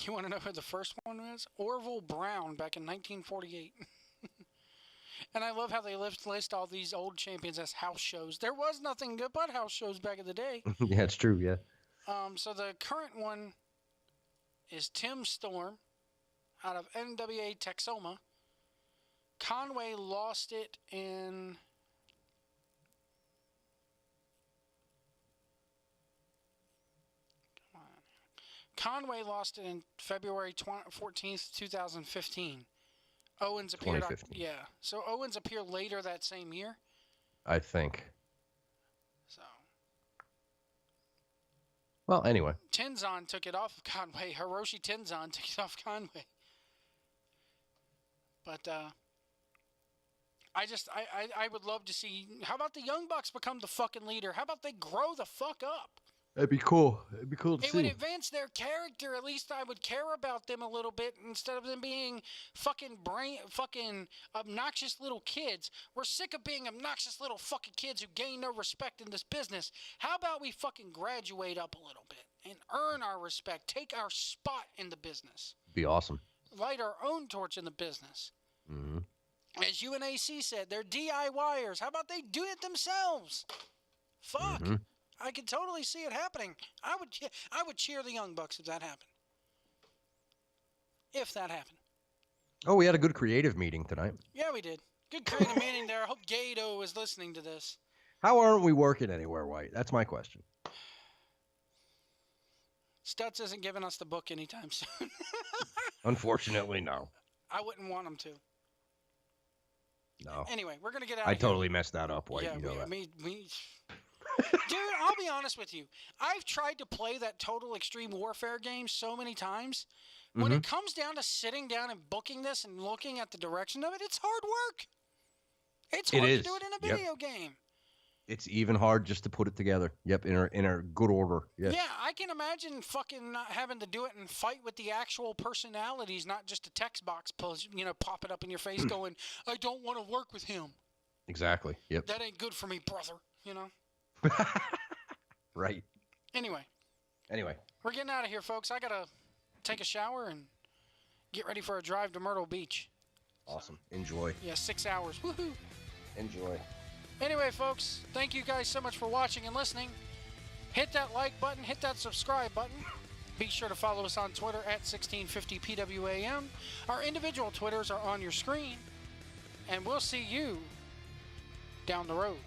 S1: you want to know who the first one was? Orville Brown back in 1948. And I love how they list all these old champions as house shows. There was nothing good but house shows back in the day.
S2: Yeah, it's true, yeah.
S1: So the current one is Tim Storm out of NWA Texoma. Conway lost it in... Conway lost it in February 14th, 2015. Owens appeared.
S2: 2015.
S1: Yeah. So Owens appeared later that same year.
S2: I think.
S1: So.
S2: Well, anyway.
S1: Tenzan took it off of Conway. Hiroshi Tenzan took it off Conway. But I would love to see. How about the Young Bucks become the fucking leader? How about they grow the fuck up?
S2: That'd be cool. It'd be cool to see.
S1: It would advance their character. At least I would care about them a little bit instead of them being fucking obnoxious little kids. We're sick of being obnoxious little fucking kids who gain no respect in this business. How about we fucking graduate up a little bit and earn our respect, take our spot in the business.
S2: Be awesome.
S1: Light our own torch in the business.
S2: Mm-hmm.
S1: As UNAC said, they're DIYers. How about they do it themselves? Fuck.
S2: Mm-hmm.
S1: I could totally see it happening. I would cheer the Young Bucks if that happened. If that happened.
S2: Oh, we had a good creative meeting tonight.
S1: Yeah, we did. Good creative meeting there. I hope Gato is listening to this.
S2: How aren't we working anywhere, White? That's my question.
S1: Stutz isn't giving us the book anytime soon.
S2: Unfortunately, no.
S1: I wouldn't want him to.
S2: No.
S1: Anyway, we're going to get out of here.
S2: I totally messed that up, White.
S1: Yeah,
S2: you know that.
S1: Dude, I'll be honest with you. I've tried to play that Total Extreme Warfare game so many times. When it comes down to sitting down and booking this and looking at the direction of it, it's hard work. It's hard to do it in a video game.
S2: It's even hard just to put it together. Yep, in a good order. Yes.
S1: Yeah, I can imagine fucking not having to do it and fight with the actual personalities, not just a text box popping up in your face going, I don't want to work with him.
S2: Exactly. Yep.
S1: That ain't good for me, brother. You know?
S2: Right.
S1: Anyway. We're getting out of here, folks. I got to take a shower and get ready for a drive to Myrtle Beach.
S2: Awesome. Enjoy.
S1: Yeah, 6 hours. Woohoo.
S2: Enjoy.
S1: Anyway, folks, thank you guys so much for watching and listening. Hit that like button. Hit that subscribe button. Be sure to follow us on Twitter at 1650PWAM. Our individual Twitters are on your screen. And we'll see you down the road.